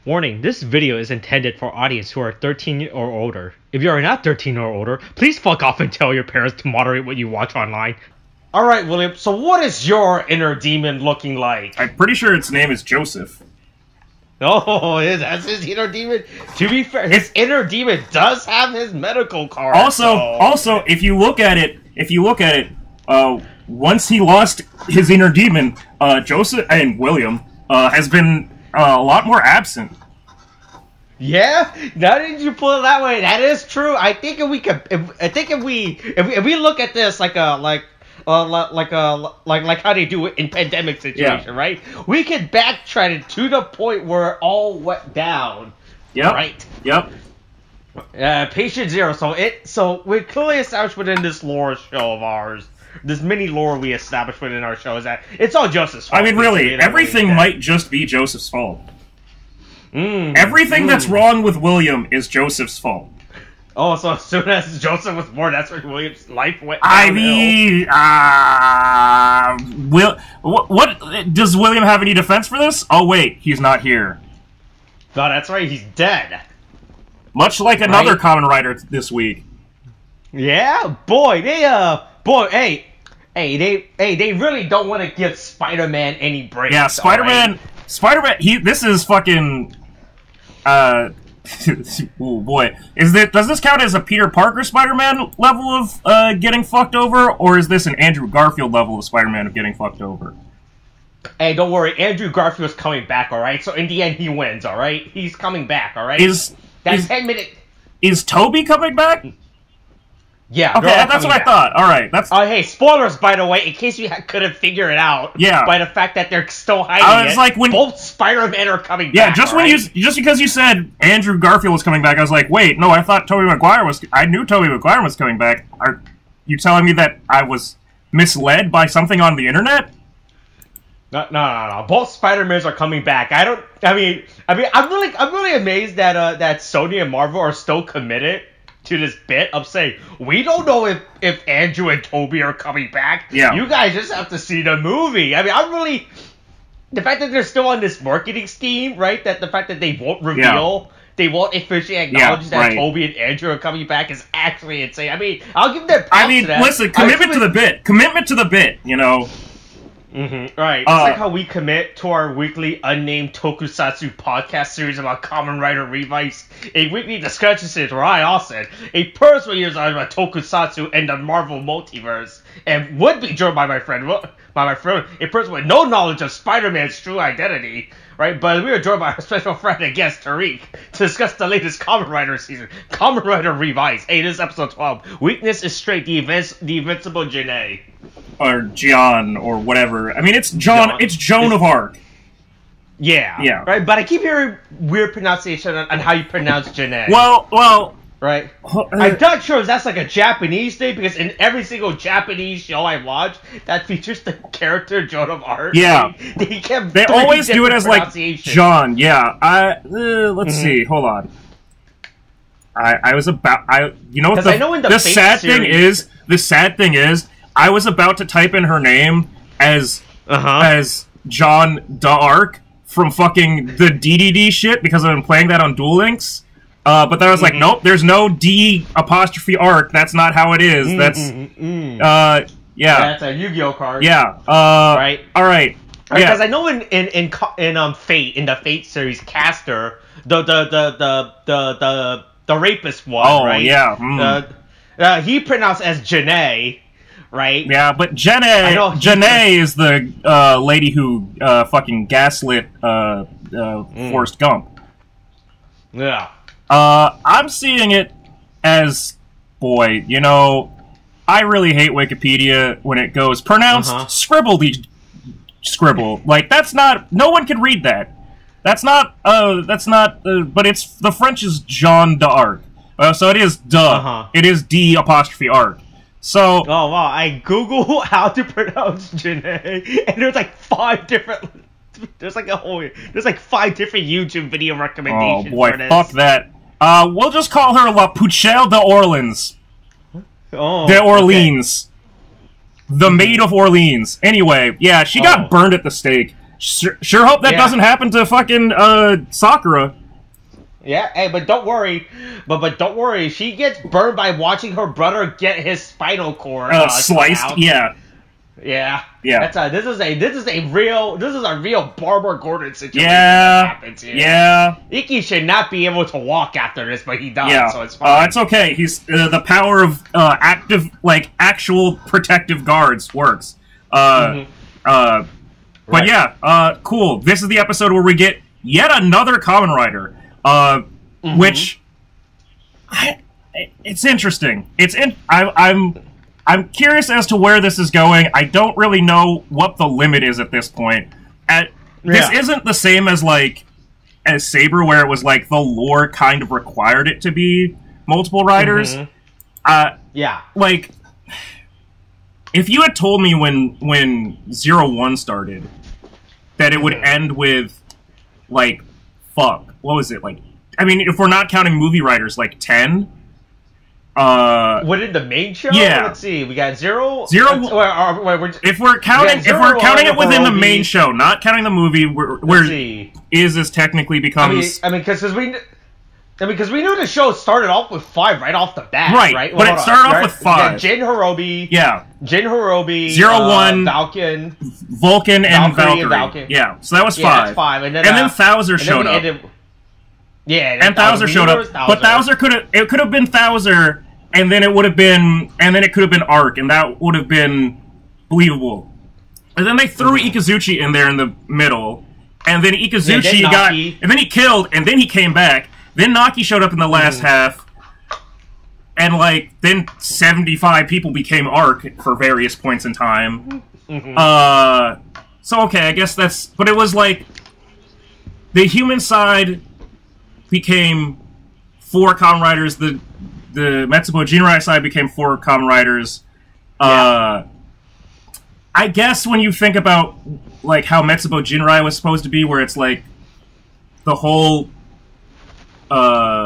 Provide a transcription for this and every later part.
Warning, this video is intended for audience who are 13 or older. If you are not 13 or older, please fuck off and tell your parents to moderate what you watch online. Alright, William, so what is your inner demon looking like? I'm pretty sure its name is Joseph. Oh, that's his inner demon? To be fair, his inner demon does have his medical card. Also, if you look at it, once he lost his inner demon, Joseph and William has been a lot more absent. Yeah, now that you put it that way, that is true. I think if we look at this like how they do it in pandemic situation, right? We could backtrack it to the point where it all went down. Yep. Right. Yep. Patient zero. So we clearly established within this lore show of ours, this mini lore we established within our show, is that it's all Joseph's fault. I mean, really, everything might just be Joseph's fault. Everything that's wrong with William is Joseph's fault. Oh, so as soon as Joseph was born, that's when William's life went downhill. I mean, what does William have any defense for this? Oh wait, he's not here. No, that's right, he's dead. Much like another Kamen Rider this week. Yeah, boy, they really don't want to give Spider-Man any breaks. Yeah, Spider-Man, this is fucking, oh boy. Does this count as a Peter Parker Spider-Man level of, getting fucked over, or is this an Andrew Garfield level of Spider-Man of getting fucked over? Hey, don't worry, Andrew Garfield's coming back, alright? So in the end, he wins, alright? He's coming back, alright? Is 10-minute... Is Toby coming back? Yeah, okay, that's what I thought. All right, that's. Hey, spoilers, by the way, in case you couldn't figure it out. Yeah. By the fact that they're still hiding I was like, when both Spider-Man are coming back. Yeah, just because you said Andrew Garfield was coming back, I was like, wait, no, I thought Tobey Maguire was. I knew Tobey Maguire was coming back. Are you telling me that I was misled by something on the internet? No. Both Spider-Mans are coming back. I'm really amazed that that Sony and Marvel are still committed to this bit of saying, we don't know if Andrew and Toby are coming back. Yeah. You guys just have to see the movie. I mean, the fact that they're still on this marketing scheme, right? That the fact that they won't reveal, they won't officially acknowledge that Toby and Andrew are coming back is actually insane. I mean, I'll give them props to that. Listen, commitment to the bit. Commitment to the bit, you know. Right. It's like how we commit to our weekly unnamed tokusatsu podcast series about Kamen Rider Revice, a weekly discussion where I, Austin, a personal user about tokusatsu and the Marvel multiverse, and would be joined by my friend, a person with no knowledge of Spider-Man's true identity, right? But we are joined by our special friend and guest, Tariq, to discuss the latest Kamen Rider season, Kamen Rider Revice. Hey, this is episode 12. Weakness is straight, the Invincible Jeanne. Or Jeanne, or whatever. I mean, it's Joan of Arc. Yeah. Right, but I keep hearing weird pronunciation on how you pronounce Jeanne. Well... Right? I'm not sure if that's like a Japanese thing, because in every single Japanese show I watch that features the character Joan of Arc, they always do it as like John. Yeah. Let's see. Hold on. You know what the sad thing is, I was about to type in her name as John d'Arc from fucking the DDD shit, because I've been playing that on Duel Links. But then I was like, nope, there's no D''arc. That's not how it is. That's that's a Yu-Gi-Oh card. Yeah. Right. All right. Because I know in Fate, in the Fate series, Caster, the rapist one, right? Oh yeah. He pronounced as Jeanne. Right? Yeah, but Jeanne is the lady who fucking gaslit Forrest Gump. Yeah. I'm seeing it as, boy, you know, I really hate Wikipedia when it goes pronounced scribble. Like, that's not, no one can read that. But it's, the French is Jean d'Arc. So it is it is D''arc. So... Oh, wow, I Google how to pronounce Jeanne, and there's like 5 different... There's like 5 different YouTube video recommendations. Oh, boy, for this. fuck that. We'll just call her La Pucelle d'Orleans. Orleans. Okay. The Maid of Orleans. Anyway, yeah, she got burned at the stake. Sure hope that doesn't happen to fucking, Sakura. Yeah, hey, but don't worry. But don't worry. She gets burned by watching her brother get his spinal cord sliced. Out. Yeah. Yeah. Yeah. This is a real Barbara Gordon situation. Yeah. That happens here. Yeah. Ikki should not be able to walk after this, but he does, so it's fine. It's okay. He's the power of actual protective guards works. But yeah, cool. This is the episode where we get yet another Kamen Rider, which it's interesting. I'm curious as to where this is going. I don't really know what the limit is at this point. This isn't the same as Saber, where it was like the lore kind of required it to be multiple riders. Like, if you had told me when 01 started that it would end with what was it, I mean, if we're not counting movie writers, 10. What in the main show? Yeah. Let's see. We got 0. If we're counting it within the main show, not counting the movie, where is technically becomes. I mean, because we knew the show started off with 5 right off the bat, right? But it started off with 5. Jin Hirobi. Yeah. Jin Hirobi. 01. Vulcan and Valkyrie. Yeah. So that was 5. Yeah, that's 5. And then Thouser showed up. And Thouser showed up. But Thouser could have been Thouser. And then it could have been Arc, and that would have been believable. And then they threw Ikazuchi in there in the middle, and then Ikazuchi and then he killed, and then he came back. Then Naki showed up in the last half, and then 75 people became Arc for various points in time. So okay, I guess that's. But it was the human side became 4 Kamen Riders. The Metsubo Jinrai side became 4 Kamen Riders. I guess when you think about how Metsubo Jinrai was supposed to be, where it's the whole Metsubo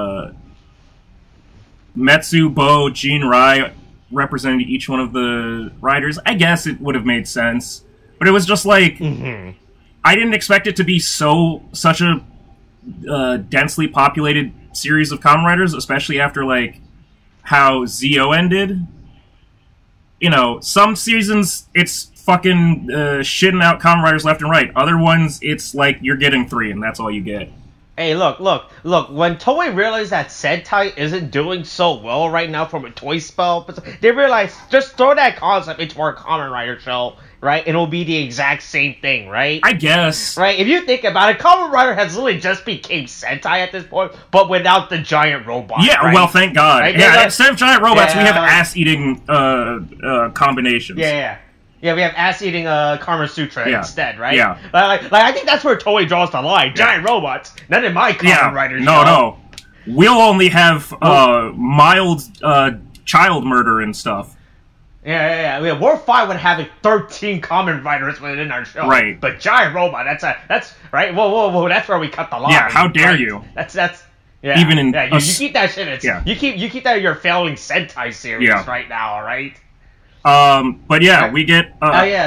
Jinrai represented each one of the riders, I guess it would have made sense. But it was just I didn't expect it to be such a densely populated series of Kamen Riders, especially after how Zio ended. Some seasons it's fucking shitting out Kamen Riders left and right. Other ones it's you're getting 3 and that's all you get. Hey, look. When Toei realized that Sentai isn't doing so well right now from a toy spell, they realized just throw that concept into our Kamen Rider show, right? And it'll be the exact same thing, right? I guess. Right? If you think about it, Kamen Rider has literally just became Sentai at this point, but without the giant robots. Yeah, right? Well, thank God. Right? Yeah, instead of giant robots, we have ass-eating combinations. Yeah, we have ass-eating Karma Sutra instead, right? Yeah. I think that's where Toei draws the line. Giant robots. None in my Kamen Rider show. No. We'll only have mild child murder and stuff. Yeah. We're fine with having 13 Kamen Riders within our show. Right. But giant robot, that's right. Whoa, that's where we cut the line. Yeah, how dare you? That's yeah. Even in you keep that shit. You keep that in your failing Sentai series right now, all right? But yeah, we get.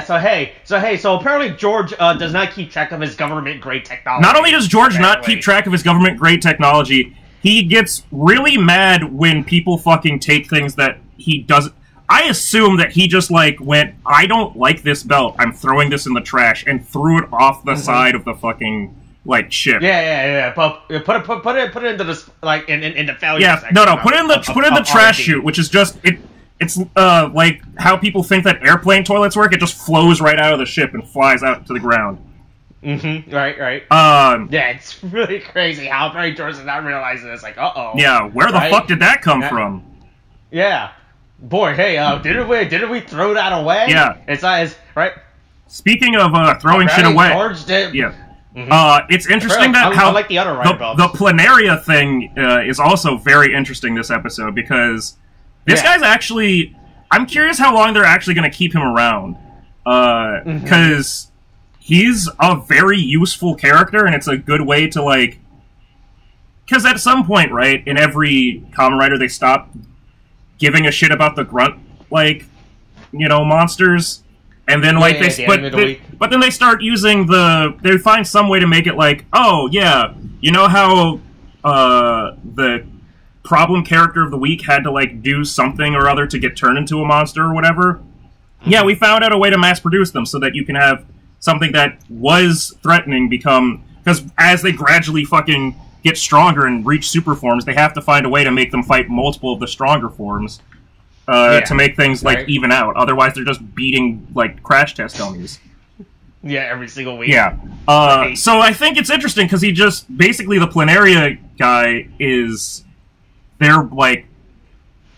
So apparently George does not keep track of his government-grade technology. Not only does George not keep track of his government-grade technology, he gets really mad when people fucking take things that he doesn't. I assume that he just went, I don't like this belt, I'm throwing this in the trash, and threw it off the side of the fucking ship. Yeah. But put it into the in the failure. Yeah, section no. Put it in the trash chute, which is just it. It's how people think that airplane toilets work. It just flows right out of the ship and flies out to the ground. Right. Yeah, it's really crazy how Barry George is not realizing this. Yeah, where the fuck did that come from? Yeah. Boy, hey, didn't we throw that away? Yeah. It's right. Speaking of throwing shit away. George did. Yeah. It's interesting that I like the other the Planaria thing is also very interesting this episode because this guy's actually. I'm curious how long they're actually going to keep him around because he's a very useful character and it's a good way to because at some point, right, in every Kamen Rider they stop giving a shit about the grunt monsters, and then but then they start using they find some way to make it oh yeah, you know how the problem character of the week had to, like, do something or other to get turned into a monster or whatever. Yeah, we found out a way to mass-produce them so that you can have something that was threatening become... Because as they gradually fucking get stronger and reach super forms, they have to find a way to make them fight multiple of the stronger forms to make things, like, even out. Otherwise, they're just beating, like, crash test dummies. Yeah, every single week. Yeah. So I think it's interesting, because he just... Basically, the Planaria guy is... Their, like,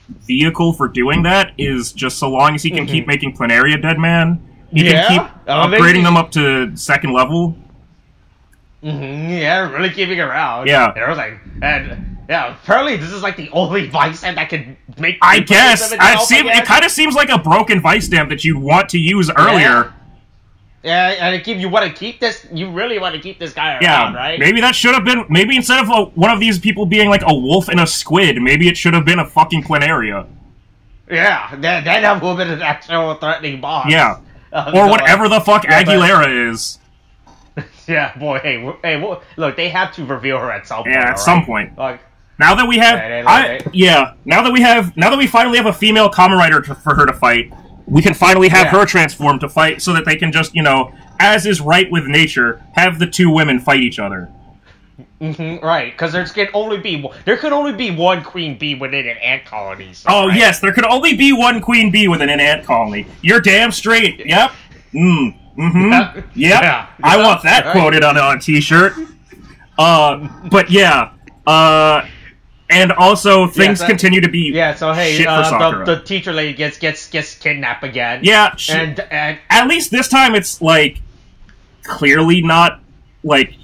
vehicle for doing that is just so long as he can keep making Planaria Dead Man, he can keep upgrading them up to second level. Yeah, really keeping around. Yeah. And I was like, apparently this is like the only Vice stamp that can make... I guess. It kind of seems like a broken Vice stamp that you'd want to use earlier. Yeah, and if you want to keep this, you really want to keep this guy around, right? Maybe that should have been... Maybe instead of one of these people being like a wolf and a squid, maybe it should have been a fucking Planaria. Yeah, that would have been an actual threatening boss. Yeah. Or whatever the fuck Aguilera is. Yeah, boy, hey, look, they have to reveal her at some point. Yeah, at some point. Like, now that we have... now that we finally have a female Kamen Rider for her to fight, we can finally have her transform to fight so that they can just, you know, as is right with nature, have the two women fight each other. Right, because there could only be one queen bee within an ant colony. So, oh, right? Yes, there could only be one queen bee within an ant colony. You're damn straight. Yep. Yep. Yeah. I want that quoted on a t-shirt. But yeah. And also, things continue to be so hey, shit for Sakura. The teacher lady gets kidnapped again. Yeah, and at least this time it's, like, clearly not, like,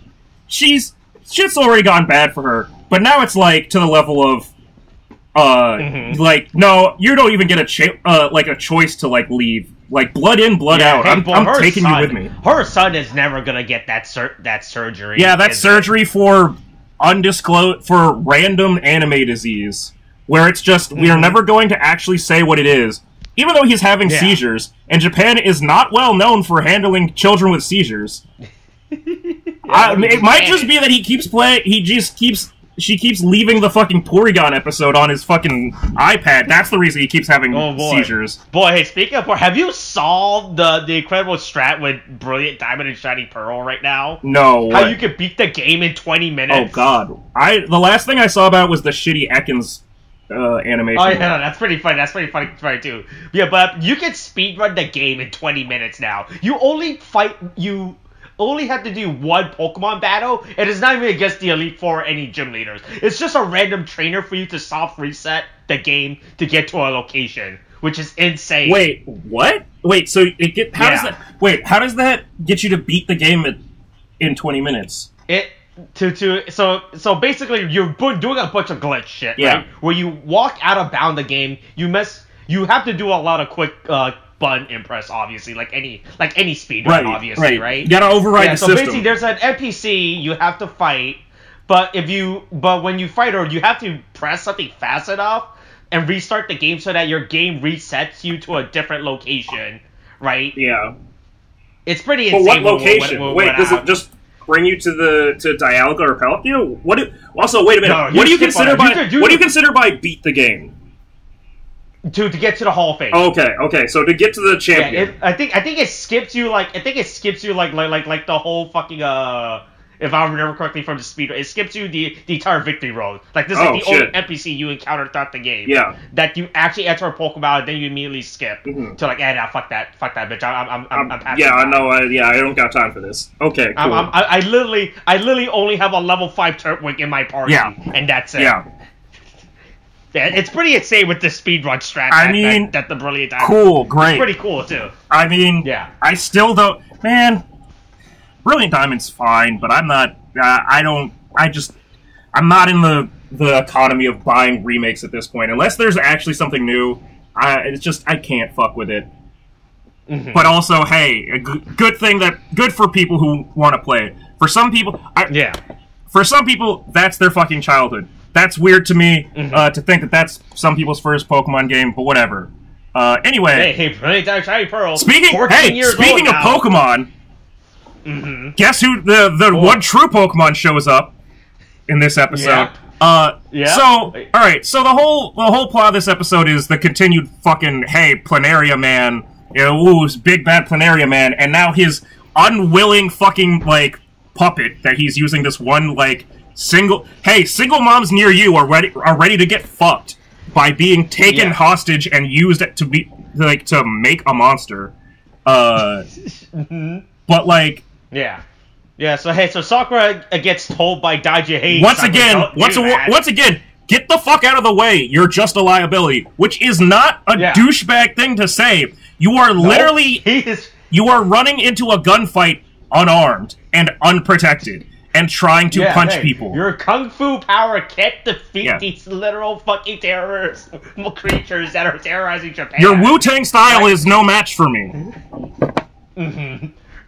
shit's already gone bad for her. But now it's, like, to the level of, like, no, you don't even get a choice to, like, leave. Like, blood in, blood out. I'm taking you with me. Her son is never gonna get that surgery. Yeah, that surgery for undisclosed, for random anime disease, where it's just, we are never going to actually say what it is. Even though he's having seizures, and Japan is not well known for handling children with seizures. It might just be that he keeps playing, she keeps leaving the fucking Porygon episode on his fucking iPad. That's the reason he keeps having seizures. Boy, hey, speaking of, have you solved the incredible strat with Brilliant Diamond and Shiny Pearl right now? No. How you could beat the game in 20 minutes? Oh god. The last thing I saw about was the shitty Ekans animation. Oh yeah, that's pretty funny. That's pretty funny too. Yeah, but you can speedrun the game in 20 minutes now. You only have to do one Pokemon battle, and it's not even against the Elite Four or any gym leaders. It's just a random trainer for you to soft reset the game to get to a location, which is insane. Wait, what? Wait, so how does that get you to beat the game in 20 minutes? So basically you're doing a bunch of glitch shit, right? Where you walk out of bound the game, you have to do a lot of quick button impress, obviously, like any speedrun, obviously, right? You gotta override the system. So basically, there's an NPC you have to fight, but when you fight her, you have to press something fast enough and restart the game so that your game resets you to a different location, right? Yeah. It's pretty insane. But what location? Wait, does it just bring you to Dialga or Palkia? Also, wait a minute. No, what do you consider by beat the game? To get to the Hall of Fame. Okay. So to get to the champion, I think it skips you like the whole fucking if I remember correctly from the speedrun, it skips you the entire victory road. Like this is the only NPC you encounter throughout the game. Yeah. That you actually enter a Pokemon and then you immediately skip to like, fuck that bitch. I'm passing. Yeah, no, I don't got time for this. Okay, cool. I literally only have a level 5 Turtwig in my party, and that's it. Yeah. Yeah, it's pretty insane with the speedrun strat. That the Brilliant Diamond. Cool, great. It's pretty cool too. I mean, I still don't. Man, Brilliant Diamond's fine, but I'm not. I'm not in the economy of buying remakes at this point, unless there's actually something new. I can't fuck with it. But also, hey, a good for people who want to play it. For some people, for some people, that's their fucking childhood. That's weird to me, to think that that's some people's first Pokemon game, but whatever. Anyway. Hey, Brilliant Diamond, Shiny Pearl. Speaking of Pokemon, guess who the one true Pokemon shows up? in this episode. So, alright, so the whole plot of this episode is the continued fucking, hey, Planaria Man, big bad Planaria Man, and now his unwilling fucking, like, puppet that he's using this one, like, single moms near you are ready to get fucked by being taken hostage and used to be, like, to make a monster. But, like... Yeah, so Sakura gets told by Daiji, hey... Once again, get the fuck out of the way. You're just a liability. Which is not a douchebag thing to say. You are literally... You are running into a gunfight unarmed and unprotected and trying to punch people. Your kung fu power can't defeat these literal fucking terrorist creatures that are terrorizing Japan. Your Wu-Tang style is no match for me.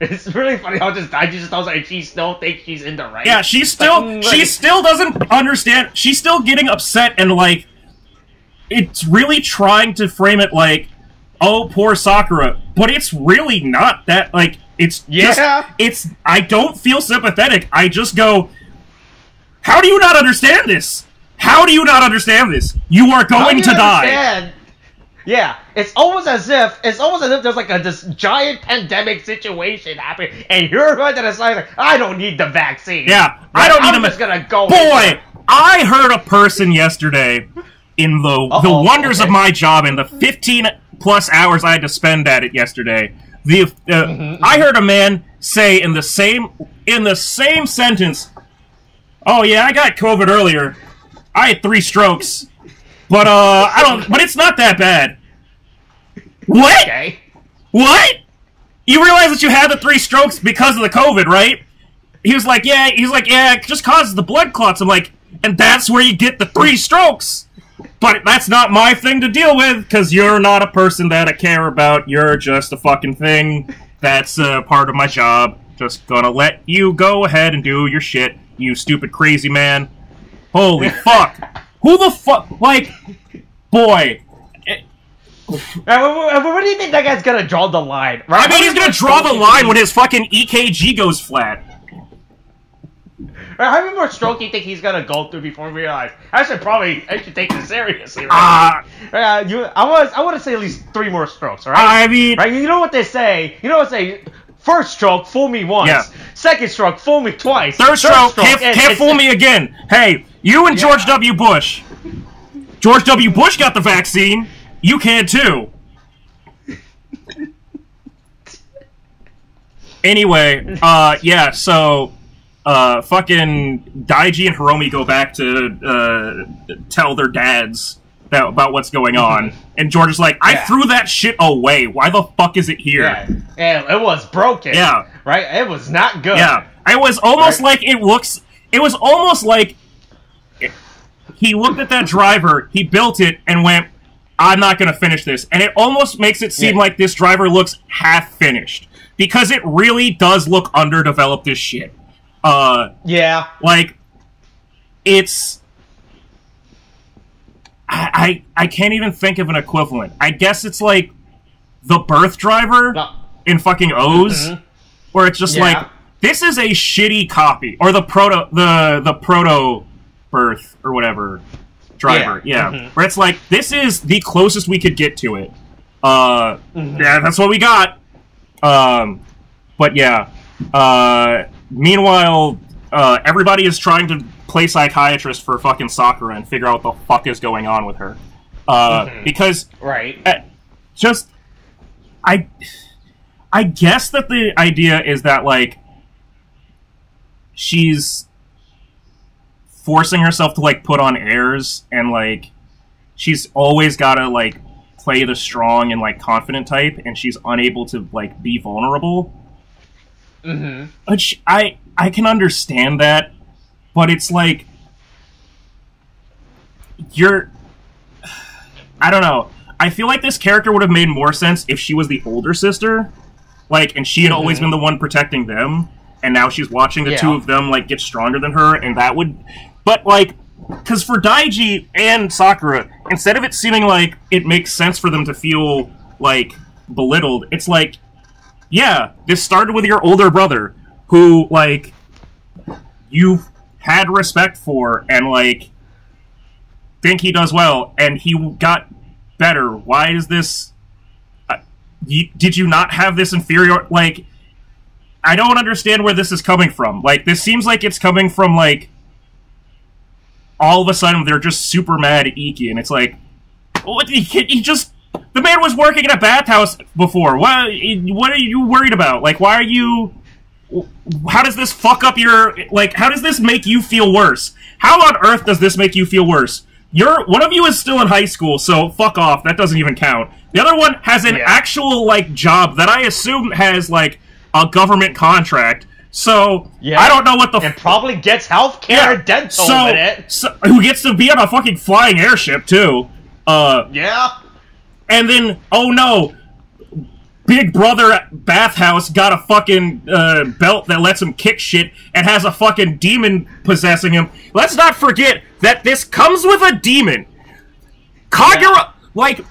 It's really funny how Daiji just tells her she still thinks she's in the right. Yeah, she still doesn't understand. She's still getting upset and, like, it's really trying to frame it like, oh, poor Sakura. But it's really not that, like, it's just, I don't feel sympathetic. I just go, how do you not understand this? How do you not understand this? You are going to die. Yeah, it's almost as if there's like this giant pandemic situation happening, and you're right to decide, like, I don't need the vaccine. Yeah, I don't need I'm just gonna go. Boy, I heard a person yesterday in the wonders of my job in the 15+ hours I had to spend at it yesterday. I heard a man say in the same sentence, "Oh yeah, I got COVID earlier. I had 3 strokes." But, but it's not that bad. What? Okay. What? You realize that you had the 3 strokes because of the COVID, right? He was like, yeah, it just causes the blood clots. I'm like, and that's where you get the 3 strokes. But that's not my thing to deal with, because you're not a person that I care about. You're just a fucking thing. That's part of my job. Just gonna let you go ahead and do your shit, you stupid crazy man. Holy fuck. Who the fuck? Like, boy. Where do you think that guy's gonna draw the line? Right? I mean, he's gonna draw the line when his fucking EKG goes flat. How many more strokes do you think he's gonna go through before we realize I should take this seriously? Right? I want to say at least 3 more strokes. All right. I mean, right? You know what they say? First stroke, fool me once. Yeah. Second stroke, fool me twice. Third stroke, can't fool me again. Hey, you and George W. Bush. George W. Bush got the vaccine. You can too. Anyway, so, fucking Daiji and Hiromi go back to, tell their dads about what's going on. And George is like, I threw that shit away. Why the fuck is it here? Yeah, it was broken. Yeah. Right? It was not good. Yeah. It was almost like it was almost like he looked at that driver, he built it, and went, I'm not going to finish this. And it almost makes it seem like this driver looks half-finished. Because it really does look underdeveloped as shit. Like, it's... I can't even think of an equivalent. I guess it's like the birth driver in fucking O's, where it's just like, this is a shitty copy, or the proto birth or whatever driver, where it's like, this is the closest we could get to it. Yeah, that's what we got. But yeah, meanwhile, everybody is trying to play psychiatrist for fucking Sakura and figure out what the fuck is going on with her. Because... just... I guess that the idea is that, like, she's forcing herself to, like, put on airs, and, like, she's always gotta, like, play the strong and, like, confident type, and she's unable to, like, be vulnerable. Which, I can understand that, but it's like, I don't know. I feel like this character would have made more sense if she was the older sister, like, and she had always been the one protecting them, and now she's watching the two of them, like, get stronger than her, and that would... But, like, because for Daiji and Sakura, instead of it seeming like it makes sense for them to feel, like, belittled, it's like, yeah, this started with your older brother, who, like, you had respect for and, like, think he does well, and he got better. Why is this... did you not have this inferior... Like, I don't understand where this is coming from. Like, this seems like it's coming from, like, all of a sudden they're just super mad at Iki, and it's like, what, he just... The man was working in a bathhouse before. What are you worried about? Like, why are you... How does this fuck up your... Like, how does this make you feel worse? How on earth does this make you feel worse? One of you is still in high school, so fuck off. That doesn't even count. The other one has an actual, like, job that I assume has, like, a government contract. So, I don't know what the... And probably gets healthcare and dental with it. So, who gets to be on a fucking flying airship, too. Yeah. And then, oh no, Big Brother Bathhouse got a fucking belt that lets him kick shit and has a fucking demon possessing him. Let's not forget that this comes with a demon. Kagura, like...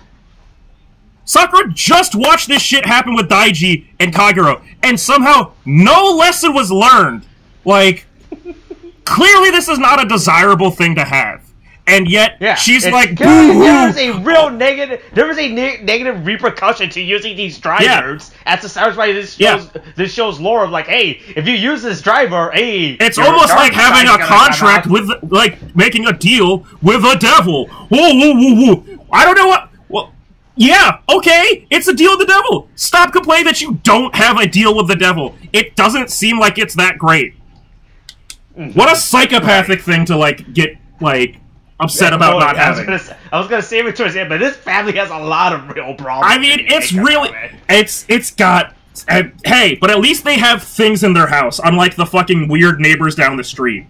Sakura just watched this shit happen with Daiji and Kagura, and somehow no lesson was learned. Like, clearly this is not a desirable thing to have. And yet, she's like, there was a real negative, negative repercussion to using these drivers as to satisfy this show's lore of like, hey, if you use this driver, hey... It's almost like having a contract with, like, making a deal with a devil. Whoa, whoa, whoa, whoa. I don't know what... Yeah, okay, it's a deal with the devil. Stop complaining that you don't have a deal with the devil. It doesn't seem like it's that great. What a psychopathic thing to, like, get, like, upset about not having. I was gonna save it towards the end, but this family has a lot of real problems. I mean, it's really... It's got... hey, but at least they have things in their house, unlike the fucking weird neighbors down the street.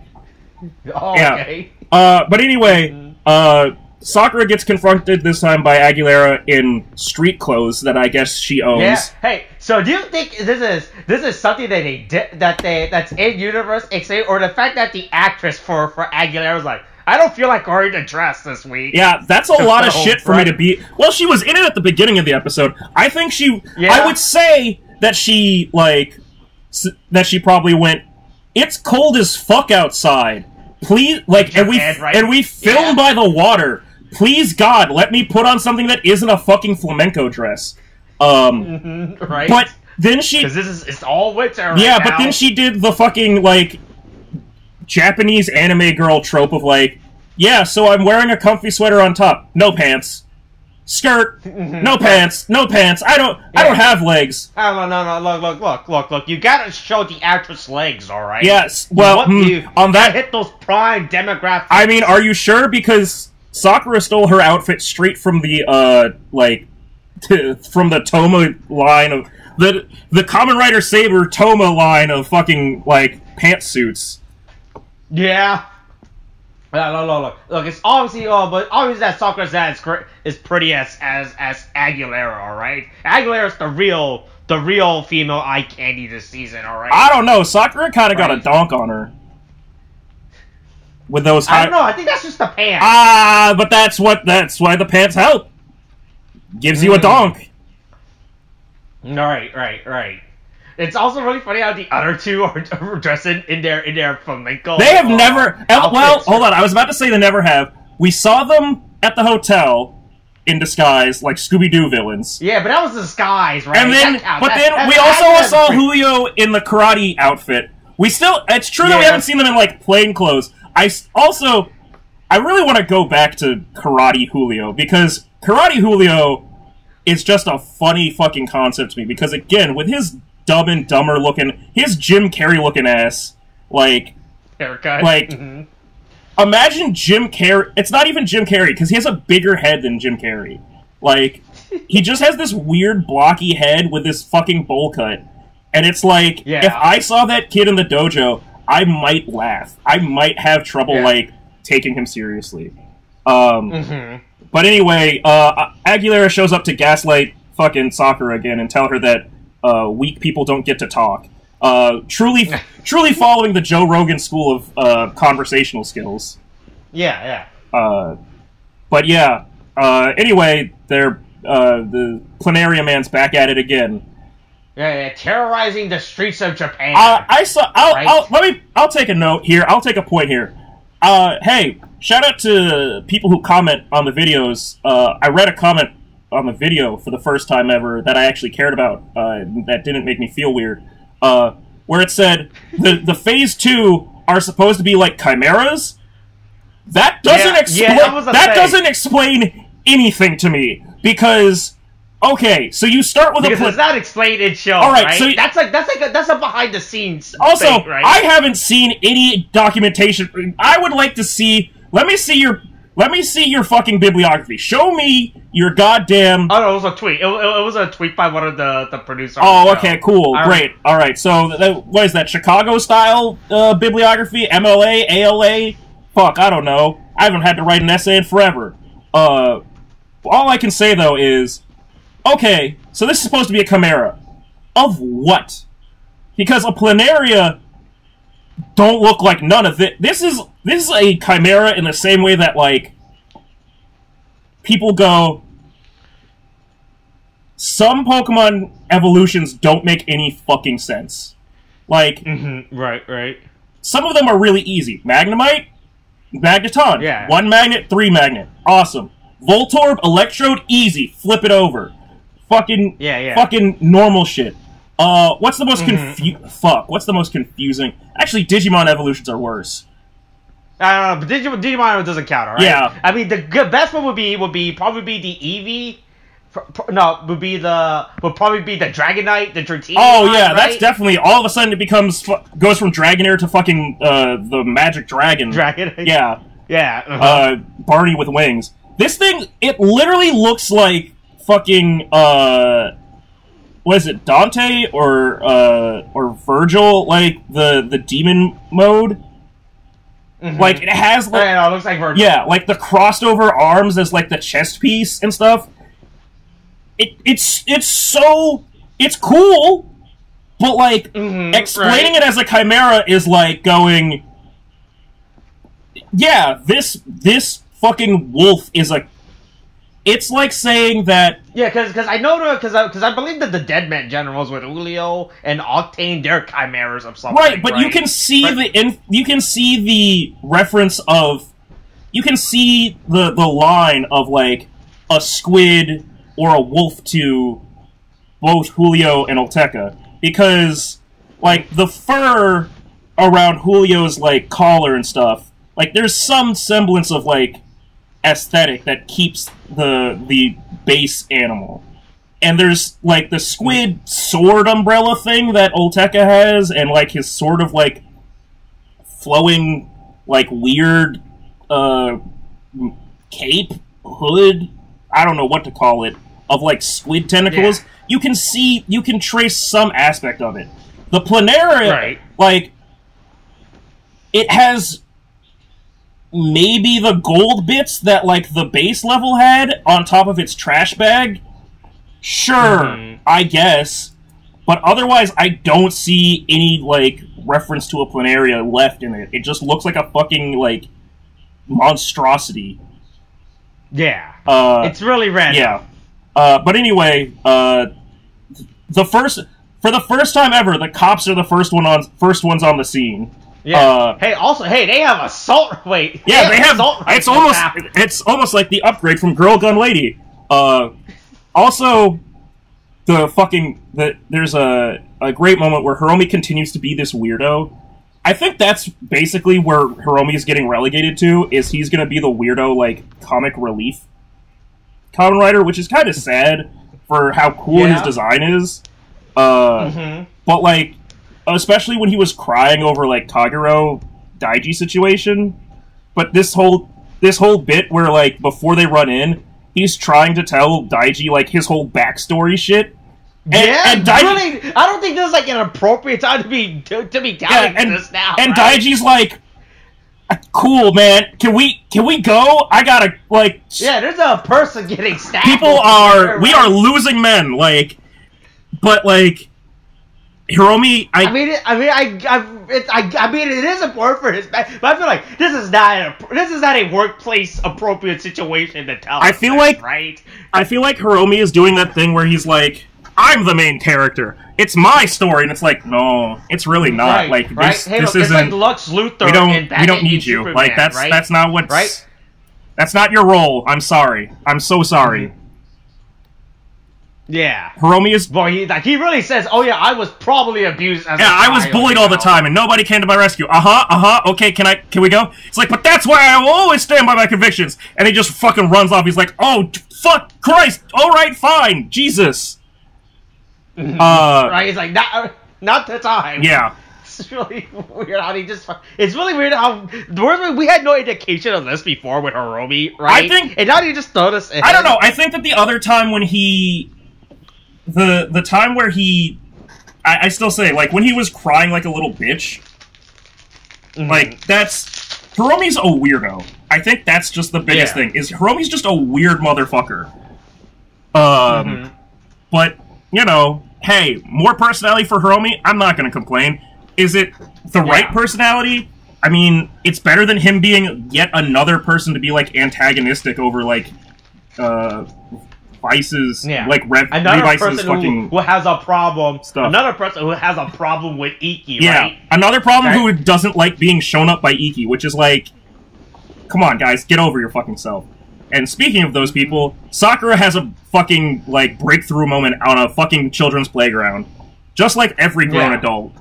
Oh, okay. But anyway, Sakura gets confronted this time by Aguilera in street clothes that I guess she owns. Yeah. Hey, so do you think this is something that they did that's in universe, or the fact that the actress for Aguilera was like, I don't feel like wearing a dress this week. Yeah, that's a lot of shit for me to be. Well, she was in it at the beginning of the episode. I think she. Yeah. I would say that she probably went. It's cold as fuck outside. Please, like, and we film by the water. Please, God, let me put on something that isn't a fucking flamenco dress. Right. But then she... Because it's all winter right Yeah, now. but then she did the fucking, like, Japanese anime girl trope of, like, yeah, so I'm wearing a comfy sweater on top. No pants. Skirt. No pants. No pants. I don't have legs. Oh, no. Look. You gotta show the actress legs, alright? Yes. Well, on that... hit those prime demographics. I mean, are you sure? Because Sakura stole her outfit straight from the, from the Toma line of... The Kamen Rider Saber Toma line of fucking, like, pantsuits. Yeah. Look, it's obviously, but obviously that Sakura's dad is pretty as Aguilera, alright? Aguilera's the real female eye candy this season, alright? I don't know, Sakura kinda got a donk on her. With those I don't know, I think that's just the pants. But that's why the pants help. Gives you a donk. Right. It's also really funny how the other two are dressed in their flamenco. They have never... Well, hold on. I was about to say they never have. We saw them at the hotel in disguise, like Scooby-Doo villains. Yeah, but that was disguise, right? And then, we also saw Julio in the karate outfit. It's true that we haven't seen them in, like, plain clothes. I really want to go back to Karate Julio, because Karate Julio is just a funny fucking concept to me, because, again, with his Dumb and Dumber looking, his Jim Carrey looking ass, like... haircut. Like, imagine Jim Carrey... It's not even Jim Carrey, because he has a bigger head than Jim Carrey. Like, he just has this weird blocky head with this fucking bowl cut. And it's like, if I saw that kid in the dojo, I might laugh. I might have trouble, like, taking him seriously. But anyway, Aguilera shows up to gaslight fucking Sakura again and tell her that weak people don't get to talk. Truly following the Joe Rogan school of conversational skills. Yeah. But yeah, anyway, the Planaria Man's back at it again. Yeah, terrorizing the streets of Japan. I'll take a note here. I'll take a point here. Hey, shout out to people who comment on the videos. I read a comment on the video for the first time ever that I actually cared about. That didn't make me feel weird. Where it said the Phase 2 are supposed to be like chimeras. That doesn't explain. Doesn't explain anything to me because. Okay, so you start with because it's not explained in show, right? So that's a behind the scenes. Also, thing, right? I haven't seen any documentation. I would like to see. Let me see your fucking bibliography. Show me your goddamn. Oh no, it was a tweet. It was a tweet by one of the producers. Oh, okay, cool, great. All right, so what is that? Chicago style bibliography? MLA, ALA? Fuck, I don't know. I haven't had to write an essay in forever. All I can say though is. Okay, so this is supposed to be a chimera. Of what? Because a planaria don't look like none of it. This is a chimera in the same way that, like, people go, some Pokemon evolutions don't make any fucking sense. Like, right. Some of them are really easy. Magnemite, Magneton. Yeah. 1 magnet, 3 magnet. Awesome. Voltorb, Electrode, easy. Flip it over. Fucking normal shit. What's the most what's the most confusing? Actually, Digimon evolutions are worse. But Digimon doesn't count, alright? Yeah. I mean, the best one would probably be the Eevee. Would probably be the Dragonite, the Dratini. Oh yeah, right? That's definitely all of a sudden it goes from Dragonair to fucking the Magic Dragon. Dragonite. Yeah. Barney with wings. This thing, it literally looks like fucking what is it, Dante or Virgil, like the demon mode? Like it has like it looks like Virgil. Yeah, like the crossed over arms as like the chest piece and stuff. It's cool, but like explaining it as a chimera is like going, yeah, this fucking wolf is a. It's like saying that. Yeah, because I know because I believe that the Deadman generals with Julio and Octane, they're chimeras of something. Right, but you can see the reference of, you can see the line of like a squid or a wolf to both Julio and Olteca, because like the fur around Julio's like collar and stuff, like there's some semblance of like aesthetic that keeps the base animal. And there's like the squid sword umbrella thing that Olteca has, and like his sort of like flowing like weird cape, hood, I don't know what to call it, of like squid tentacles. Yeah. You can trace some aspect of it. The Planaria, like, it has maybe the gold bits that, like, the base level had on top of its trash bag. Sure, I guess. But otherwise, I don't see any, like, reference to a Planaria left in it. It just looks like a fucking, like, monstrosity. Yeah. It's really random. Yeah. But anyway, for the first time ever, the cops are the first ones on the scene. Yeah. They have assault. Wait. Yeah, they have. It's almost like the upgrade from Girl Gun Lady. Also, there's a great moment where Hiromi continues to be this weirdo. I think that's basically where Hiromi is getting relegated to. Is he's going to be the weirdo, like, comic relief Kamen Rider, which is kind of sad for how cool his design is. But, like, especially when he was crying over, like, Kagero Daiji situation. But this whole bit where, like, before they run in, he's trying to tell Daiji, like, his whole backstory shit. And Daiji, really, I don't think this is, like, an appropriate time to be telling this now. And Daiji's like, cool, man. Can we go? I gotta, like... Yeah, there's a person getting stabbed. We are losing men, like... But, like... Hiromi, I mean, it is important for his... But I feel like this is not a workplace appropriate situation to tell. I feel like Hiromi is doing that thing where he's like... I'm the main character. It's my story, and it's like, no, it's really not. Like this isn't. It's like Lex Luthor. We don't need you. Superman, like that's not what's. Right? That's not your role. I'm sorry. I'm so sorry. Yeah. Hiromi is... Boy, he really says, oh yeah, I was probably abused as a I was bullied all the time, and nobody came to my rescue. Okay, can we go? It's like, but that's why I will always stand by my convictions. And he just fucking runs off. He's like, oh, fuck, Christ, alright, fine, Jesus. Right, he's like, not the time. Yeah. It's really weird how he just... It's really weird how... We had no indication of this before with Hiromi, right? I think... And now you just throw this in. I don't know, I think that the other time when he... The time where he... I still say, like, when he was crying like a little bitch... Like, that's... Hiromi's a weirdo. I think that's just the biggest thing, is Hiromi's just a weird motherfucker. But, you know, hey, more personality for Hiromi, I'm not gonna complain. Is it the right personality? I mean, it's better than him being yet another person to be, like, antagonistic over, like, Vice's, like, Revice's fucking... who has a problem... Stuff. Another person who has a problem with Iki, right? Another problem who doesn't like being shown up by Iki, which is like... Come on, guys, get over your fucking self. And speaking of those people, Sakura has a fucking, like, breakthrough moment on a fucking children's playground. Just like every grown adult.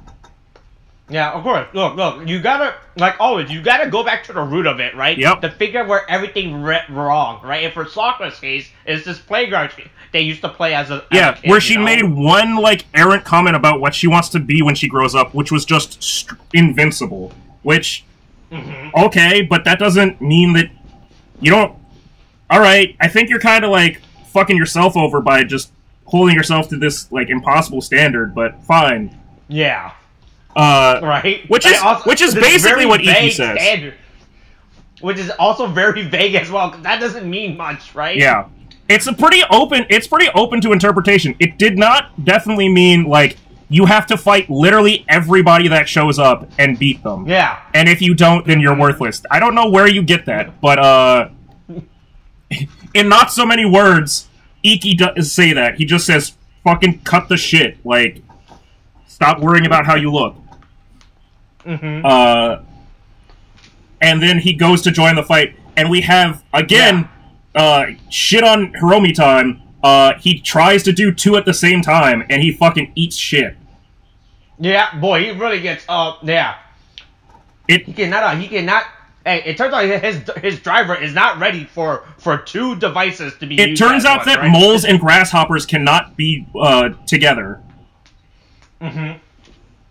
Yeah, of course. Look, you gotta, like always, you gotta go back to the root of it, right? Yep. To figure out where everything went wrong, right? And for Sakura's case, it's this playground they used to play as a kid, where she made one, like, errant comment about what she wants to be when she grows up, which was just invincible. Which, okay, but that doesn't mean that you don't... Alright, I think you're kind of, like, fucking yourself over by just holding yourself to this, like, impossible standard, but fine. Yeah. Right? Which is basically what Iki says. Standard, which is also very vague as well, because that doesn't mean much, right? Yeah. It's pretty open to interpretation. It did not definitely mean, like, you have to fight literally everybody that shows up and beat them. Yeah. And if you don't, then you're worthless. I don't know where you get that, but, in not so many words, Iki does say that. He just says, fucking cut the shit. Like, stop worrying about how you look. And then he goes to join the fight, and we have, again, shit on Hiromi time. He tries to do two at the same time, and he fucking eats shit. Yeah, boy, he really gets, He cannot... Hey, it turns out his driver is not ready for two devices to be used. It turns out that moles and grasshoppers cannot be together.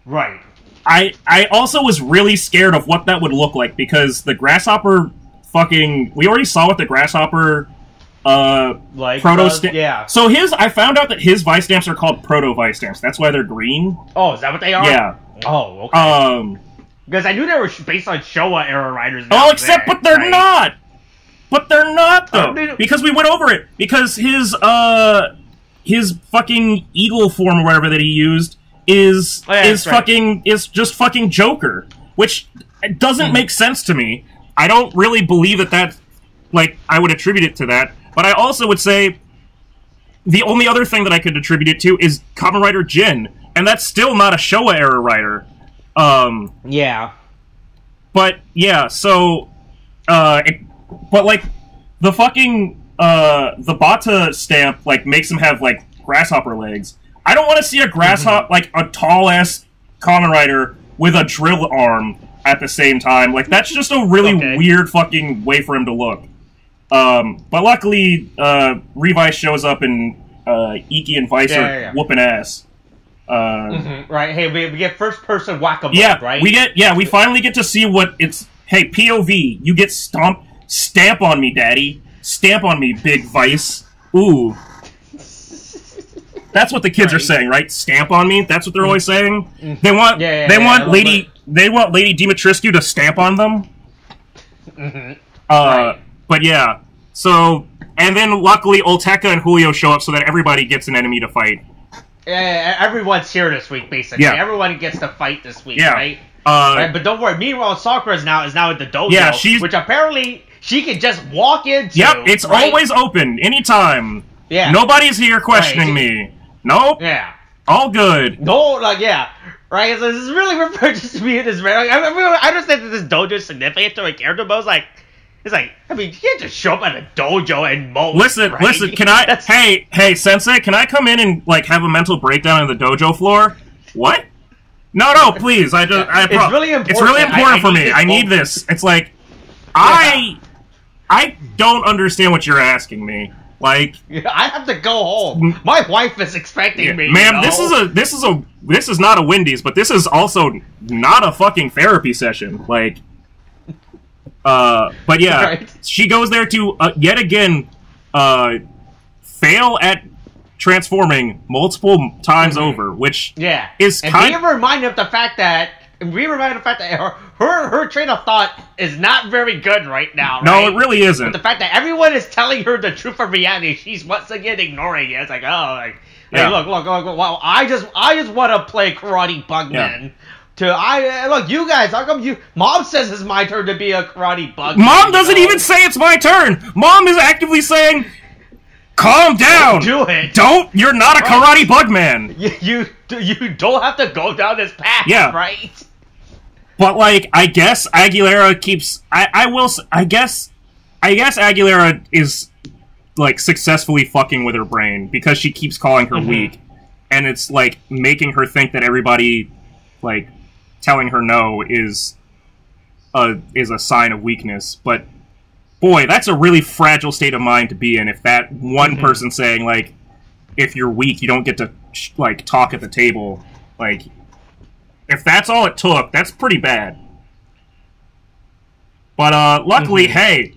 Right. I also was really scared of what that would look like, because the grasshopper fucking... We already saw what the grasshopper proto-stamp... So I found out that his vice stamps are called proto-vice stamps. That's why they're green. Oh, is that what they are? Yeah. Oh, okay. Because I knew they were based on Showa-era riders. But they're not! But they're not, though! Because we went over it! Because his fucking eagle form or whatever that he used is just fucking Joker. Which doesn't make sense to me. I don't really believe that like, I would attribute it to that. But I also would say the only other thing that I could attribute it to is Kamen Rider Jeanne. And that's still not a Showa-era rider. Yeah. But, yeah, so, but, like, the fucking, the Bata stamp, like, makes him have, like, grasshopper legs. I don't want to see a grasshopper, like, a tall-ass Kamen Rider with a drill arm at the same time. Like, that's just a really weird fucking way for him to look. But luckily, Revice shows up and, Iki and Vice are whooping ass. Right, hey, we get first-person whack-a-mole, right? We finally get to see what it's... Hey, POV, you get stamp on me, daddy. Stamp on me, big Vice. Ooh. That's what the kids are saying, right? Stamp on me? That's what they're always saying? They want Lady Dimitrescu to stamp on them? But yeah. So, and then luckily Olteka and Julio show up so that everybody gets an enemy to fight. Yeah, everyone's here this week, basically. Yeah. Everyone gets to fight this week, right? Right? But don't worry, meanwhile, Sakura is now at the dojo, which apparently she can just walk into. Yep, it's always open, anytime. Yeah. Nobody's here questioning me. Nope. Yeah. All good. No, like, yeah. Right? So this is really referred to me in this way. Like, I understand that this dojo is significant to a character, but it's like, I mean, you can't just show up at a dojo and mold. Listen, can I... Hey, Sensei, can I come in and, like, have a mental breakdown on the dojo floor? What? No, please. It's really important. It's really important for me. I need this. It's like, I don't understand what you're asking me. Like, I have to go home. My wife is expecting me. Ma'am, this is not a Wendy's, but this is also not a fucking therapy session. Like, but yeah, right. She goes there to yet again fail at transforming multiple times over, which is kind of reminded of the fact that her train of thought is not very good right now. Right? No, it really isn't. But the fact that everyone is telling her the truth of reality, she's once again ignoring it. It's like, look. Well, I just want to play Karate Bugman. Look, you guys, how come Mom says it's my turn to be a Karate Bugman? Mom doesn't even say it's my turn. Mom is actively saying, calm down. Don't do it. You're not a Karate Bugman. You don't have to go down this path, right? But, like, I guess Aguilera keeps... I guess Aguilera is, like, successfully fucking with her brain because she keeps calling her weak. And it's, like, making her think that everybody, like, telling her no is a sign of weakness. But, boy, that's a really fragile state of mind to be in if that one person saying, like, if you're weak, you don't get to, like, talk at the table. Like... If that's all it took, that's pretty bad. But, luckily, hey,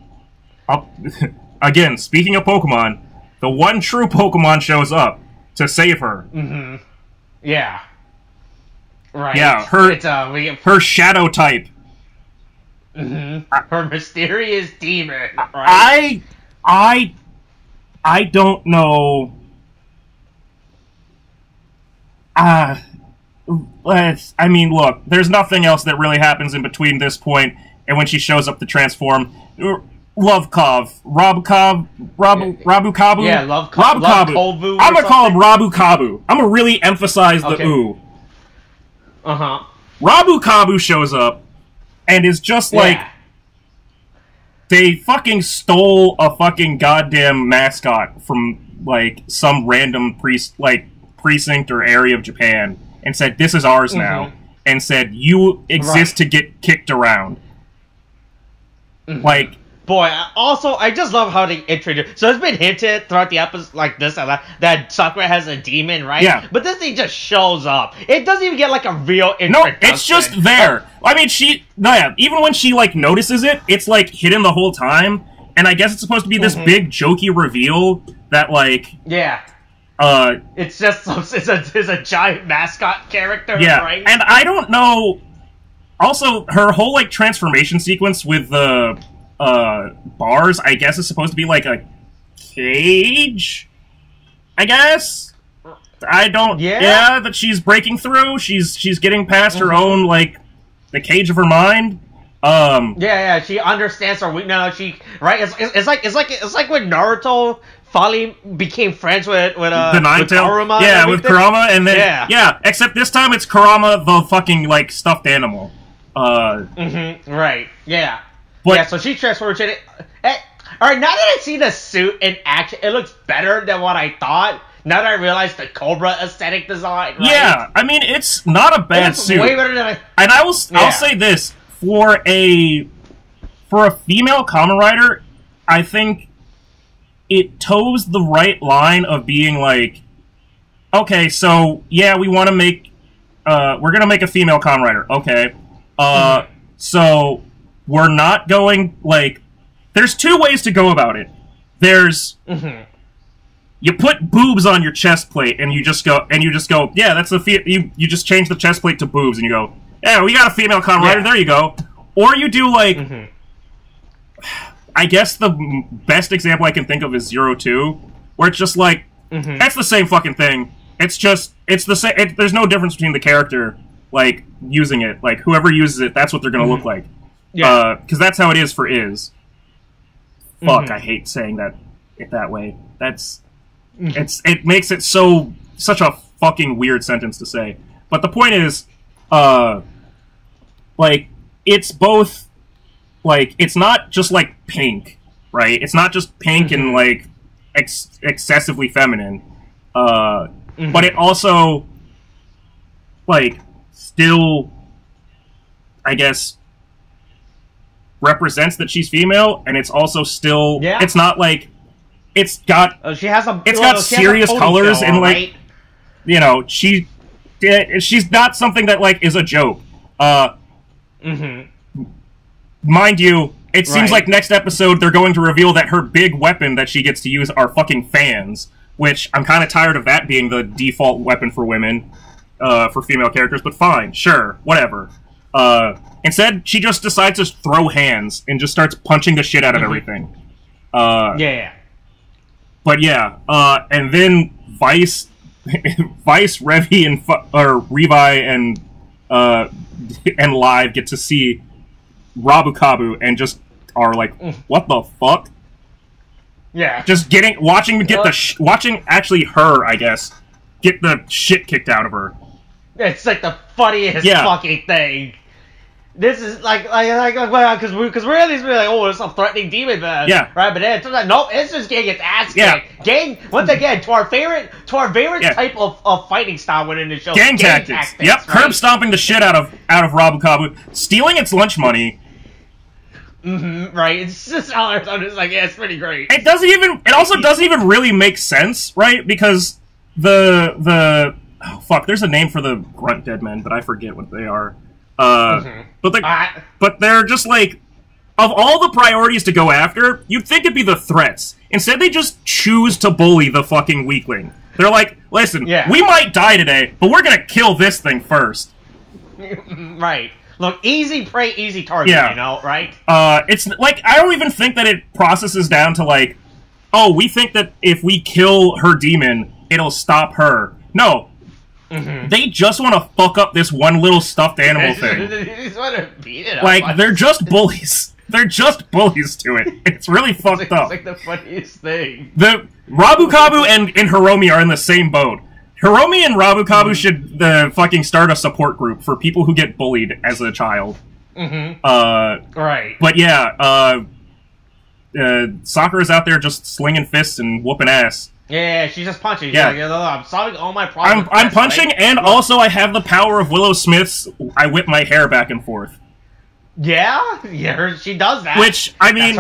again, speaking of Pokemon, the one true Pokemon shows up to save her. Yeah. Right. Yeah, her shadow type. Her mysterious demon, right? I don't know. I mean, look, there's nothing else that really happens in between this point and when she shows up to transform. Rabukabu? Yeah, Rabukabu. I'm gonna call him Rabukabu. I'm gonna really emphasize the ooh. Rabukabu shows up and is just like... They fucking stole a fucking goddamn mascot from, like, some random precinct or area of Japan. And said, this is ours now. And said, you exist to get kicked around. Like... Boy, I just love how they introduce... So it's been hinted throughout the episode like this that Sakura has a demon, right? Yeah. But this thing just shows up. It doesn't even get, like, a real introduction. No, it's just there. I mean, even when she, like, notices it, it's, like, hidden the whole time. And I guess it's supposed to be this big, jokey reveal that, like... Yeah. It's just it's a giant mascot character, right? And I don't know. Also, her whole like transformation sequence with the bars, I guess, is supposed to be like a cage. I guess. I don't. Yeah, that she's breaking through. She's getting past her own like the cage of her mind. She understands her weakness. It's like when Naruto finally became friends with Kurama. Yeah, with Kurama, and then except this time it's Kurama the fucking like stuffed animal. Right. Yeah. But, so she transforms it. Alright, now that I see the suit in action, it looks better than what I thought. Now that I realize the Cobra aesthetic design, right? Yeah, I mean, it's not a bad suit. Way better than I'll say this, for a female Kamen Rider, I think it toes the right line of being like, okay, so, yeah, we want to make, we're gonna make a female Kamen Rider, okay. So, we're not going, like, there's two ways to go about it. There's, you put boobs on your chest plate, and you just go, yeah, that's you just change the chest plate to boobs, and you go, yeah, we got a female Kamen Rider, there you go. Or you do, like, I guess the best example I can think of is 02, where it's just like, that's the same fucking thing. It's just, it's the same, there's no difference between the character, like, using it. Like, whoever uses it, that's what they're gonna look like. Yeah. Because that's how it is for Is. Fuck, I hate saying that way. That's, it makes it so such a fucking weird sentence to say. But the point is, like, it's both, like, it's not just, like, pink, right? It's not just pink and, like, excessively feminine. But it also, like, still, I guess, represents that she's female, and it's also still, it's not, like, it's got, she has a, it's got serious colors, and, like, right? You know, she's not something that, like, is a joke. Mind you, it seems like next episode they're going to reveal that her big weapon that she gets to use are fucking fans, which I'm kind of tired of that being the default weapon for women, for female characters, but fine, sure, whatever. Instead, she just decides to throw hands and just starts punching the shit out of everything. But yeah, and then Vice, Revi, and Revi, and Live get to see Rabukabu and just are like, what the fuck? Yeah. Just watching actually her, I guess, get the shit kicked out of her. It's like the funniest fucking thing. This is because we're at least like, oh, it's a threatening demon, man. Yeah. Right, but then it turns out, nope, it's just getting its ass kicked. Gang, once again, to our favorite type of fighting style within the show. Gang tactics. Yep. Right? Curb stomping the shit out of Rabukabu, stealing its lunch money. Right. It's just, I'm just like, yeah, it's pretty great. It also doesn't even really make sense, right? Because oh fuck, there's a name for the grunt dead men, but I forget what they are. But they're just like, of all the priorities to go after, you'd think it'd be the threats. Instead, they just choose to bully the fucking weakling. They're like, listen, we might die today, but we're gonna kill this thing first. Right. Look, easy prey, easy target, you know, right? It's like, I don't even think that it processes down to like, oh, we think that if we kill her demon, it'll stop her. No. They just want to fuck up this one little stuffed animal thing. They just want to beat it up. Like, they're just bullies. They're just bullies to it. It's really fucked up. It's like the funniest thing. The Rabukabu and Hiromi are in the same boat. Hiromi and Rabukabu should fucking start a support group for people who get bullied as a child. Right. But yeah, Sakura's out there just slinging fists and whooping ass. Yeah, she's just punching. Yeah, I'm solving all my problems. I'm punching, and also I have the power of Willow Smith's. I whip my hair back and forth. Yeah, she does that. Which, I mean,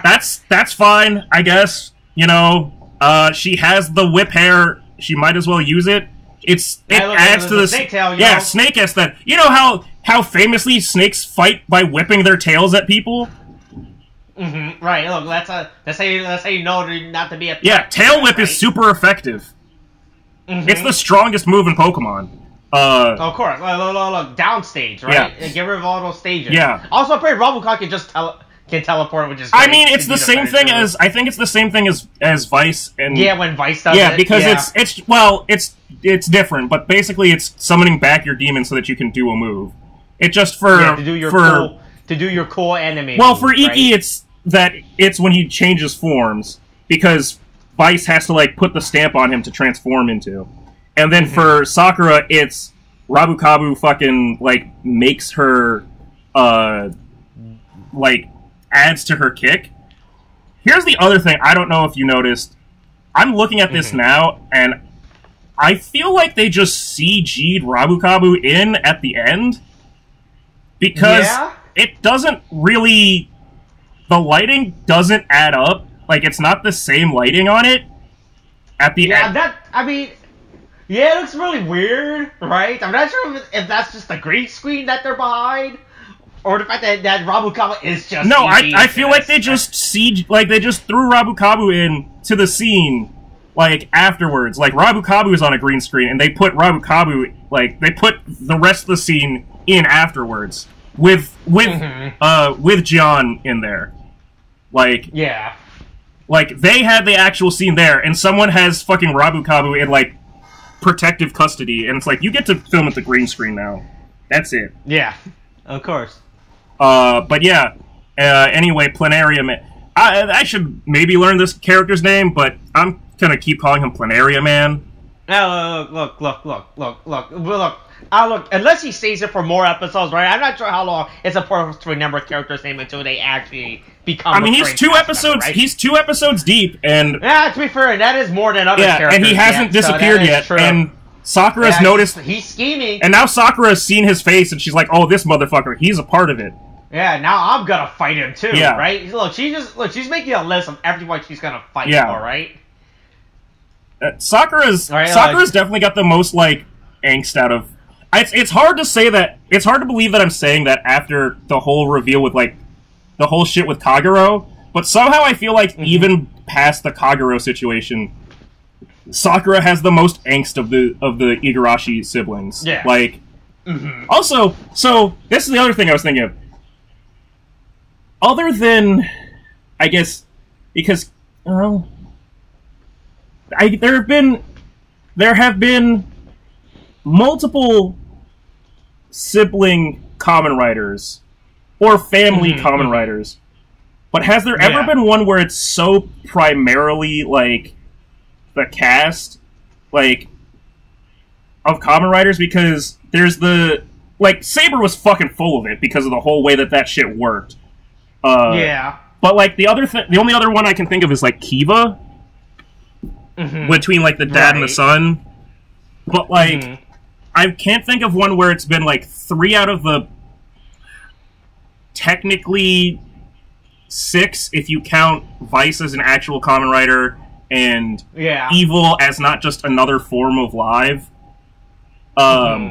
that's fine, I guess. You know, she has the whip hair. She might as well use it. It adds to the snake tail. Snake aesthetic. You know how famously snakes fight by whipping their tails at people. Right. Look, that's how you know not to be a threat. Yeah, tail whip is super effective. It's the strongest move in Pokemon. Of course. Look, downstage, right? Yeah. Get rid of all those stages. Yeah. Also, I'm pretty Robocop can just teleport, which is great. I mean, it's the same thing as as Vice and when Vice does it. Yeah, because it's different, but basically it's summoning back your demon so that you can do a move. It just to do your cool anime. Well, for Iki, it's when he changes forms, because Vice has to like put the stamp on him to transform into. And then for Sakura, it's Rabukabu fucking like makes her like adds to her kick. Here's the other thing, I don't know if you noticed. I'm looking at this now, and I feel like they just CG'd Rabukabu in at the end. Because it doesn't really... The lighting doesn't add up. Like, it's not the same lighting on it at the end. It looks really weird, right? I'm not sure if that's just the green screen that they're behind, or the fact that Rabukabu is just... No, I feel like they just they just threw Rabukabu in to the scene, like, afterwards. Like, Rabukabu is on a green screen, and they put Rabukabu, like, they put the rest of the scene in afterwards, with Jeanne in there. Like... Yeah. Like, they had the actual scene there, and someone has fucking Rabukabu in, like, protective custody, and it's like, you get to film at the green screen now. That's it. Yeah, of course. But yeah, anyway, Planarium. I should maybe learn this character's name, but I'm gonna keep calling him Planaria Man. Now, look. Unless he stays it for more episodes, right? I'm not sure how long it's important to remember a character's name until they actually become. I mean, he's 2 episodes. Member, right? He's 2 episodes deep, and yeah, to be fair, that is more than other characters. And he hasn't disappeared yet. True. And Sakura's noticed he's scheming, and now Sakura's seen his face, and she's like, "Oh, this motherfucker, he's a part of it." Yeah, now I'm gonna fight him too, right? Look, she's making a list of everyone she's gonna fight for, right? Sakura's definitely got the most like angst out of. It's hard to say that. It's hard to believe that I'm saying that after the whole reveal with like the whole shit with Kagero, but somehow I feel like even past the Kagero situation, Sakura has the most angst of the Igarashi siblings. Yeah. Like, also, so this is the other thing I was thinking of. Other than, I guess, because there have been multiple sibling Kamen Riders or family Kamen Riders, but has there ever been one where it's so primarily like the cast like of Kamen Riders? Because there's the like Saber was fucking full of it because of the whole way that shit worked. But like the only other one I can think of is like Kiva, between like the dad and the son. But like I can't think of one where it's been like 3 out of the technically 6 if you count Vice as an actual Kamen Rider and Evil as not just another form of Live. Oh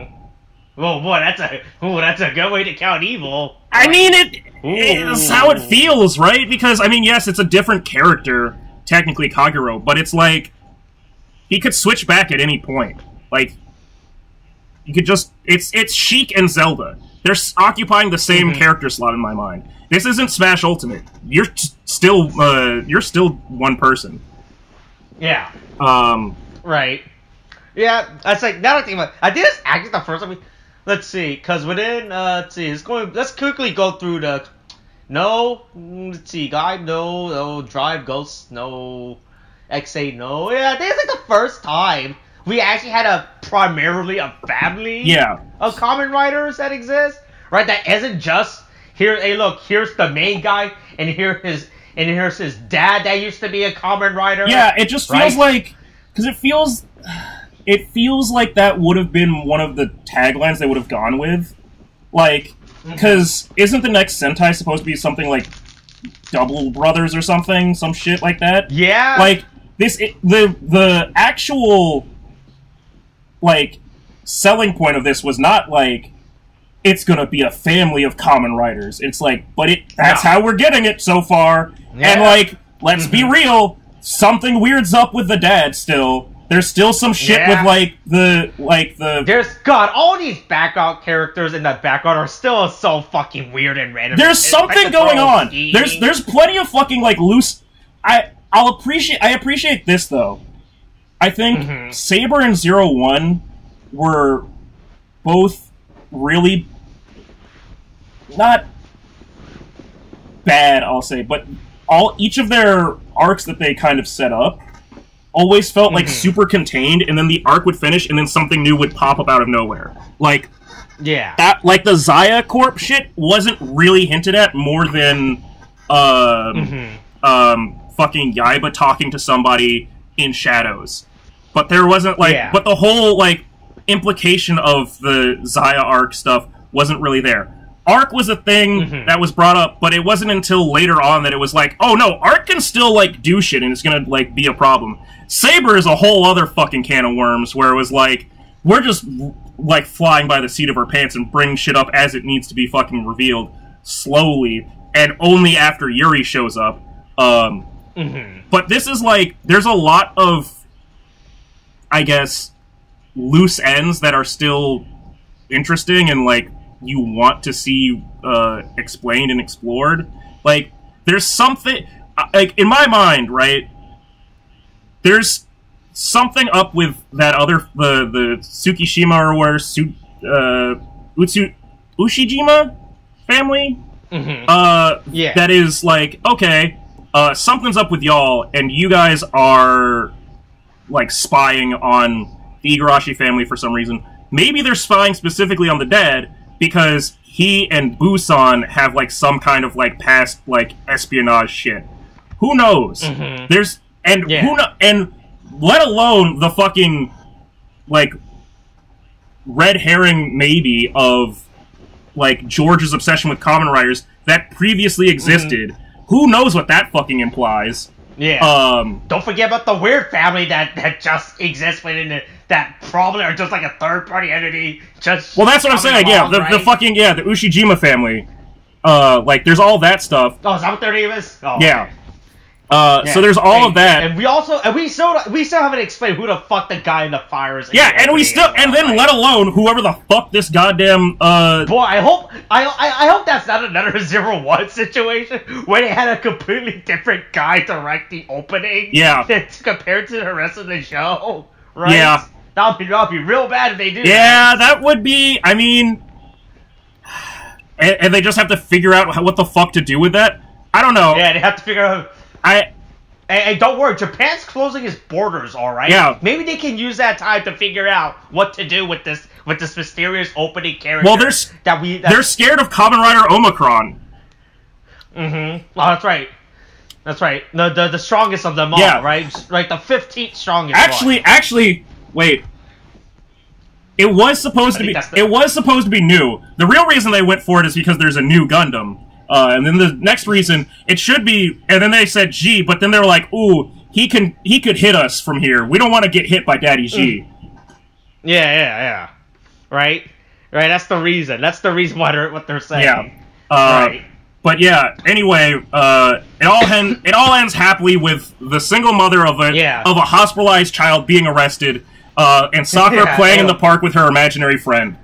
boy, that's a good way to count Evil. I mean, it's how it feels, right? Because, I mean, yes, it's a different character, technically Kagero, but it's like, he could switch back at any point. Like, you could just, it's Sheik and Zelda. They're occupying the same character slot in my mind. This isn't Smash Ultimate. You're still one person. Yeah. Right. Yeah, that's like, now I think about it, I did this actually the first time let's see, because within, let's quickly go through the, Guide, no, Drive, Ghost, no, X8, no, yeah, I think it's like the first time we actually had primarily a family of Kamen Riders that exist, right, that isn't just, hey look, here's the main guy, and here's his dad that used to be a Kamen Rider. Yeah, it just feels like, because it feels like that would have been one of the taglines they would have gone with. Like, because isn't the next Sentai supposed to be something like Double Brothers or something? Some shit like that? Yeah. Like, the actual, like, selling point of this was not like, it's gonna be a family of Kamen Riders. It's like, but that's how we're getting it so far. Yeah. And like, let's be real, something weird's up with the dad still. There's still some shit with, There's, God, all these background characters in the background are still so fucking weird and random. There's something going on. There's plenty of fucking, like, loose... I appreciate this, though. I think Saber and 01 were both really... not bad, I'll say, but each of their arcs that they kind of set up always felt like super contained, and then the arc would finish, and then something new would pop up out of nowhere. Like, that, like the Zaya Corp shit wasn't really hinted at more than, fucking Yaiba talking to somebody in shadows. But there wasn't, like, but the whole, like, implication of the Zaya arc stuff wasn't really there. Arc was a thing that was brought up, but it wasn't until later on that it was like, oh no, Arc can still, like, do shit, and it's gonna, like, be a problem. Saber is a whole other fucking can of worms, where it was like, we're just, like, flying by the seat of our pants and bring shit up as it needs to be fucking revealed, slowly, and only after Yuri shows up. But this is, like, there's a lot of, I guess, loose ends that are still interesting and, like, you want to see explained and explored. Like, there's something, like, in my mind, right, there's something up with that other, the Tsukishima or Ushijima family, that is like, okay, something's up with y'all, and you guys are, like, spying on the Igarashi family for some reason. Maybe they're spying specifically on the dead because he and Busan have, like, some kind of, like, past, like, espionage shit. Who knows? There's... And and let alone the fucking, like, red herring, maybe, of, like, George's obsession with Kamen Riders that previously existed. Who knows what that fucking implies? Yeah. Don't forget about the weird family that just exists within that probably are just like a third-party entity. Just well, that's what I'm saying. Along, yeah, the fucking the Ushijima family. Like there's all that stuff. Oh, is that what their name is? Oh, yeah. Okay. So there's all of that, and we still haven't explained who the fuck the guy in the fire is. Yeah, and we still, and then let alone whoever the fuck this goddamn Boy, I hope that's not another 0-1 situation where they had a completely different guy direct the opening. Yeah. Compared to the rest of the show, right? Yeah. That'd be real bad if they do. Yeah, that would be. I mean, and they just have to figure out what the fuck to do with that. I don't know. Yeah, they have to figure out. Hey, don't worry, Japan's closing its borders, alright? Yeah. Maybe they can use that time to figure out what to do with this mysterious opening character. Well, they're scared of Kamen Rider Omicron. Oh, that's right. That's right. The strongest of them all, right? Right, the 15th strongest Actually, wait. It was supposed to be new. The real reason they went for it is because there's a new Gundam. And then the next reason, it should be, and then they said G, but then they were like, ooh, he could hit us from here. We don't want to get hit by Daddy G. Yeah. Right? That's the reason. That's the reason why what they're saying. Yeah. Right. But yeah, anyway, it all ends happily with the single mother of a hospitalized child being arrested, and Sakura playing in the park with her imaginary friend.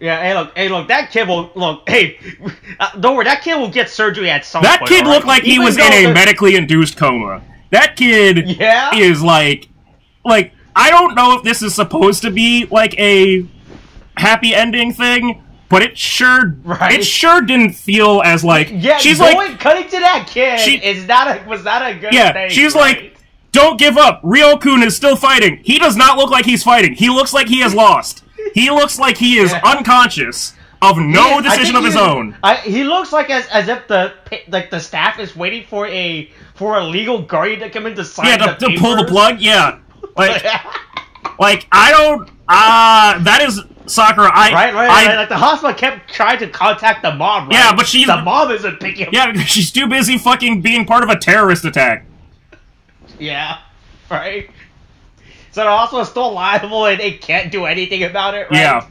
Yeah, hey look, that kid will, don't worry, that kid will get surgery at some point. That kid looked like he was in a medically induced coma. That kid is like, I don't know if this is supposed to be, like, a happy ending thing, but it sure didn't feel as, like, she's like, cutting to that kid was not a good thing. Yeah, she's like, don't give up, Ryo-kun is still fighting. He does not look like he's fighting. He looks like he has lost. He looks like he is unconscious of no decision of his own. He looks like as if the staff is waiting for a legal guardian to come in to sign the papers. Pull the plug. Yeah, like I don't. That is Sakura. Right. Like the hospital kept trying to contact the mom. Right? Yeah, but the mom isn't picking up. Yeah, she's too busy fucking being part of a terrorist attack. Yeah, right. So the hospital is still liable and they can't do anything about it, right? Yeah.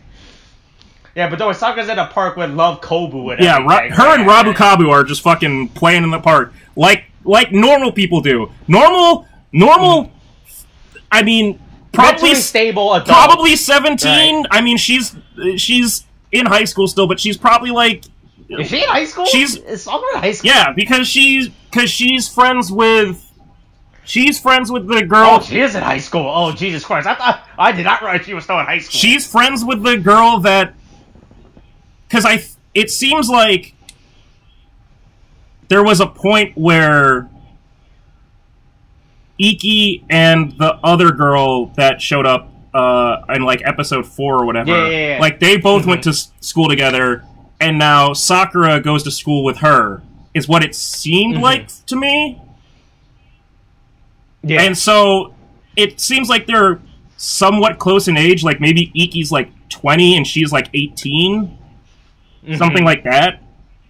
Yeah, but though Sakura's in a park with Love Kobu and everything. Her and Rabu Kabu are just fucking playing in the park. Like normal people do. Normal, I mean, probably mentally stable adults. Probably 17. Right. I mean, she's in high school still, but she's probably like... Is she in high school? Is Sakura in high school? Yeah, because she's friends with... She's friends with the girl... Oh, she is in high school. Oh, Jesus Christ. I did not realize she was still in high school. She's friends with the girl that... Because it seems like there was a point where Iki and the other girl that showed up in, like, episode 4 or whatever, like, they both went to school together, and now Sakura goes to school with her, is what it seemed like to me. Yeah. And so, it seems like they're somewhat close in age, like, maybe Iki's, like, 20 and she's, like, 18. Something like that.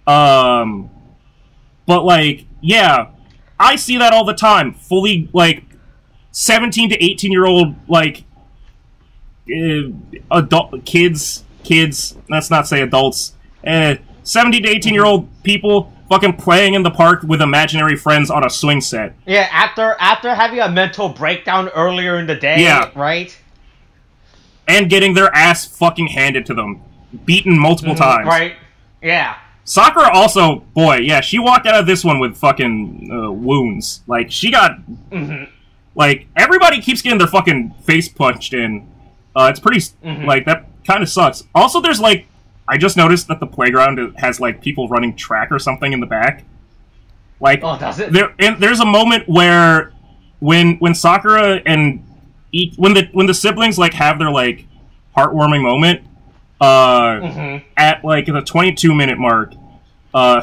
But, like, yeah, I see that all the time. Fully, like, 17 to 18-year-old, like, adult kids, let's not say adults, 17 to 18-year-old people fucking playing in the park with imaginary friends on a swing set. Yeah, after having a mental breakdown earlier in the day, right? And getting their ass fucking handed to them. Beaten multiple times. Right, yeah. Sakura also, boy, yeah, she walked out of this one with fucking wounds. Like, she got... Like, everybody keeps getting their fucking face punched in. It's pretty... Like, that kind of sucks. Also, there's, like... I just noticed that the playground has, like, people running track or something in the back. Like, oh, does it? There's a moment where when Sakura and when the siblings like have their like heartwarming moment, at like the 22-minute mark,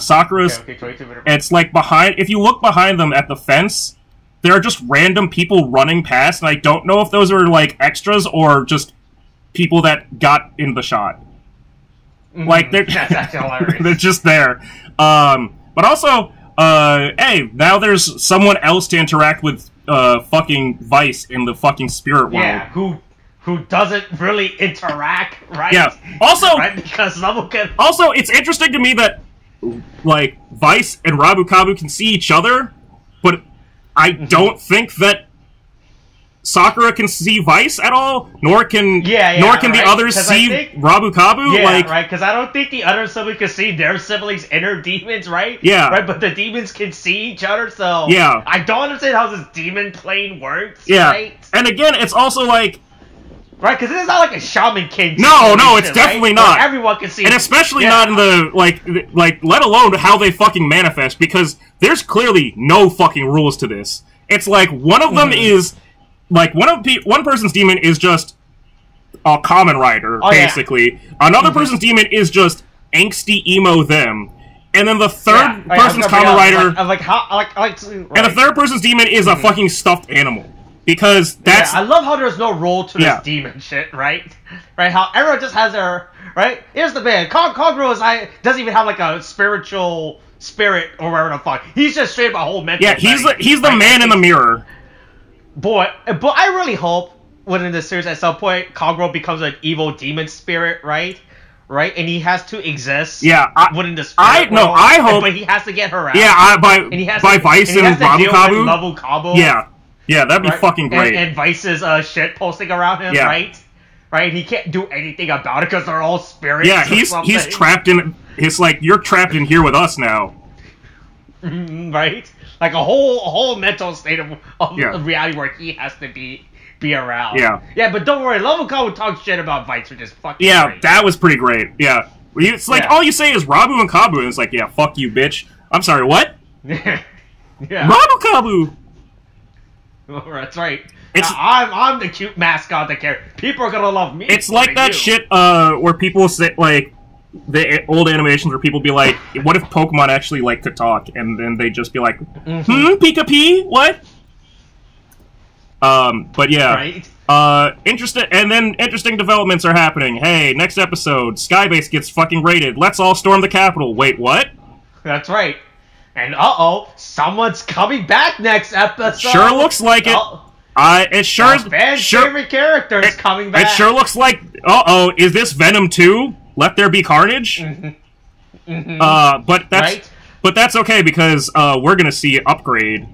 Sakura's. Okay, 22-minute. It's like behind. If you look behind them at the fence, there are just random people running past, and I don't know if those are like extras or just people that got in the shot. Like they're they're just there. But also, hey, now there's someone else to interact with fucking Vice in the fucking spirit world. Yeah, who doesn't really interact, right? Yeah. Also, right? Because someone can. Also, it's interesting to me that like Vice and Rabukabu can see each other, but I don't think that Sakura can see Vice at all, nor can the others see Rabukabu. Yeah, like, right, because I don't think the other siblings can see their siblings' inner demons, right? Yeah. Right, but the demons can see each other, so... Yeah. I don't understand how this demon plane works, yeah. right? And again, it's also like... Right, because it's not like a Shaman King. No, it's definitely not. Where everyone can see... And especially not in the, like, let alone how they fucking manifest, because there's clearly no fucking rules to this. It's like, one of them is... Like, one person's demon is just a Kamen Rider, basically. Yeah. Another person's demon is just angsty emo them. And then the third person's Kamen Rider... And the third person's demon is a fucking stuffed animal. Because that's... Yeah, I love how there's no rule to this demon shit, right? Right, how everyone just has their... Right? Here's the bit. Kogoro doesn't even have, like, a spiritual spirit or whatever the fuck. He's just straight up a whole mental thing. He's the man in the mirror. Boy, but I really hope within this series at some point Kogoro becomes an evil demon spirit, right? Right, and he has to exist. Yeah, within the spirit world, I hope, but he has to get her out. Yeah, by Vice and Rabukabu. Yeah, that'd be fucking great. And Vice's shit posting around him, right? Right, he can't do anything about it because they're all spirits. Yeah, he's trapped in. It's like you're trapped in here with us now. Right. Like a whole mental state of reality where he has to be around. Yeah. Yeah, but don't worry, Rabukabu would talk shit about Vice, which is fucking great. That was pretty great. Yeah. It's like all you say is Rabu and Kabu, and it's like, yeah, fuck you, bitch. I'm sorry, what? Yeah. Rabukabu! Oh, that's right. I'm the cute mascot that cares. People are gonna love me. It's like that shit where people say, like, the old animations where people be like, what if Pokemon actually, like, could talk? And then they just be like, Pika-Pee? What? But yeah. Right. Interesting developments are happening. Hey, next episode, Skybase gets fucking raided. Let's all storm the Capitol. Wait, what? That's right. And someone's coming back next episode. Sure looks like it. Favorite character is coming back. It sure looks like, is this Venom 2? Let there be carnage. But that's okay because we're gonna see upgrade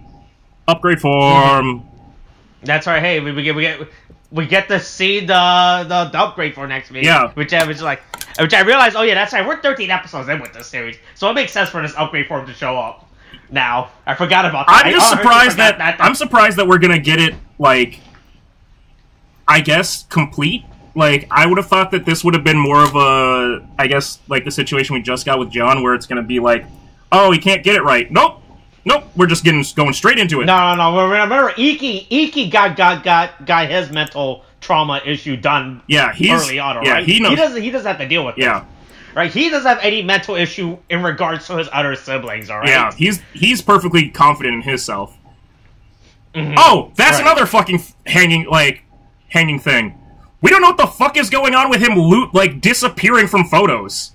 form. That's right. Hey, we get to see the upgrade for next week. Yeah. Which I realized. Oh yeah, that's right. We're 13 episodes in with this series, so it makes sense for this upgrade form to show up. Now I forgot about that. I'm surprised that we're gonna get it, like, I guess complete. Like, I would have thought that this would have been more of a, I guess, like the situation we just got with John, where it's going to be like, oh, he can't get it right. Nope, we're just going straight into it. No. Remember, Iki got his mental trauma issue done. Early on, right? Yeah, he knows. He doesn't have to deal with it. Right, he doesn't have any mental issue in regards to his other siblings. All right. Yeah, he's perfectly confident in himself. Oh, that's another fucking hanging thing. We don't know what the fuck is going on with him disappearing from photos.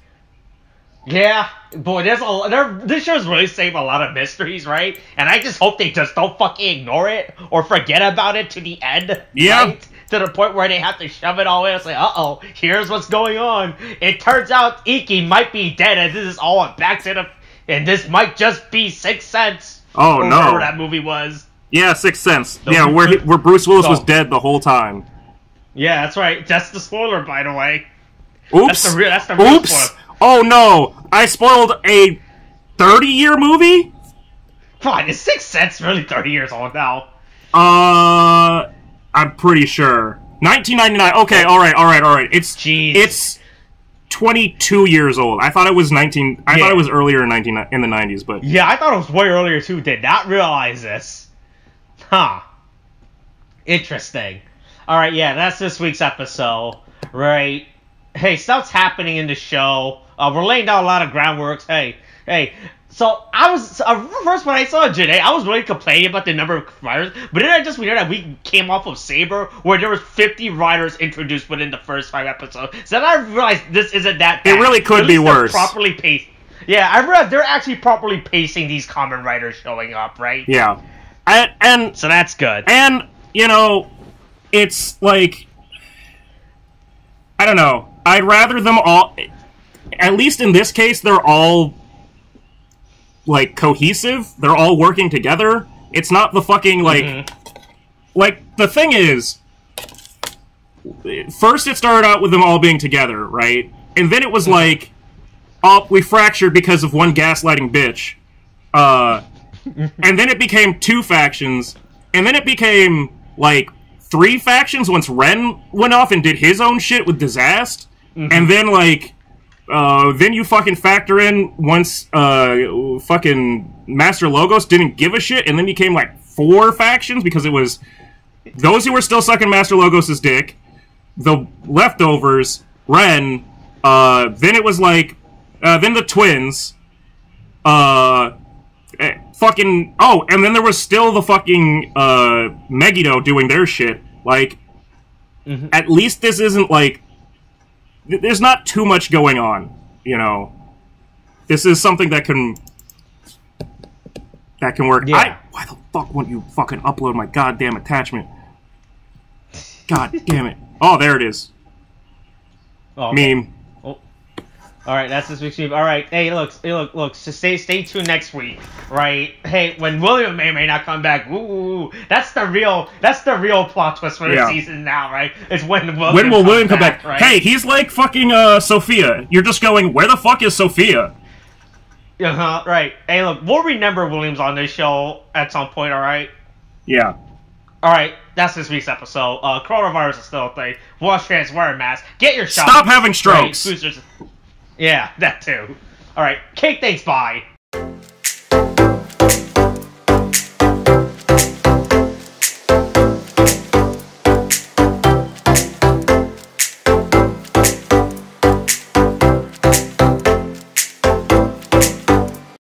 Yeah, boy, this show's really saved a lot of mysteries, right? And I just hope they just don't fucking ignore it or forget about it to the end. Yeah. Right? To the point where they have to shove it all in. It's like, here's what's going on. It turns out Iki might be dead, and this is all back to and this might just be Sixth Sense. Oh, no. Whatever that movie was. Yeah, Sixth Sense. Where Bruce Willis was dead the whole time. Yeah, that's right. That's the spoiler, by the way. Oops. That's the real spoiler. Oh no! I spoiled a 30-year movie? Fine, is Sixth Sense really 30 years old now? I'm pretty sure. 1999. Okay, alright. It's 22 years old. I thought it was 19. I thought it was earlier in the 90s, but yeah, I thought it was way earlier too. Did not realize this. Huh. Interesting. Alright, yeah, that's this week's episode. Right. Hey, stuff's happening in the show. We're laying down a lot of groundwork. Hey. So, I was, first when I saw Jeanne, I was really complaining about the number of riders, but then I just realized that we came off of Saber, where there was 50 riders introduced within the first 5 episodes. So then I realized this isn't that bad. It really could be worse. Properly paced. Yeah, I realized they're actually properly pacing these Kamen Riders showing up, right? Yeah. And so that's good. And, you know, it's like, I don't know, I'd rather them all, at least in this case, they're all, like, cohesive. They're all working together. It's not the fucking, like... Like, the thing is... First it started out with them all being together, right? And then it was like... Oh, we fractured because of one gaslighting bitch. And then it became 2 factions. And then it became, like, 3 factions once Ren went off and did his own shit with Disaster. And then, like... then you fucking factor in once fucking Master Logos didn't give a shit, and then became like 4 factions because it was those who were still sucking Master Logos' dick, the leftovers, Ren, then it was like then the twins, fucking and then there was still the fucking Megiddo doing their shit. Like at least this isn't like there's not too much going on, you know. This is something that can work. Yeah. Why the fuck won't you fucking upload my goddamn attachment? God damn it. Oh, there it is. Oh, okay. Meme. Alright, that's this week's meme. Alright, hey, look, so stay tuned next week, right? Hey, when William may not come back, ooh, that's the real plot twist for the season now, right? It's when will William come back, right? Hey, he's like fucking Sophia. You're just going, where the fuck is Sophia? Right. Hey, look, we'll remember William's on this show at some point, alright? Yeah. Alright, that's this week's episode. Coronavirus is still a thing. Wash hands, wear a mask, get your shot. Stop having strokes. Right? Yeah, that too. Alright, Cake, thanks, bye.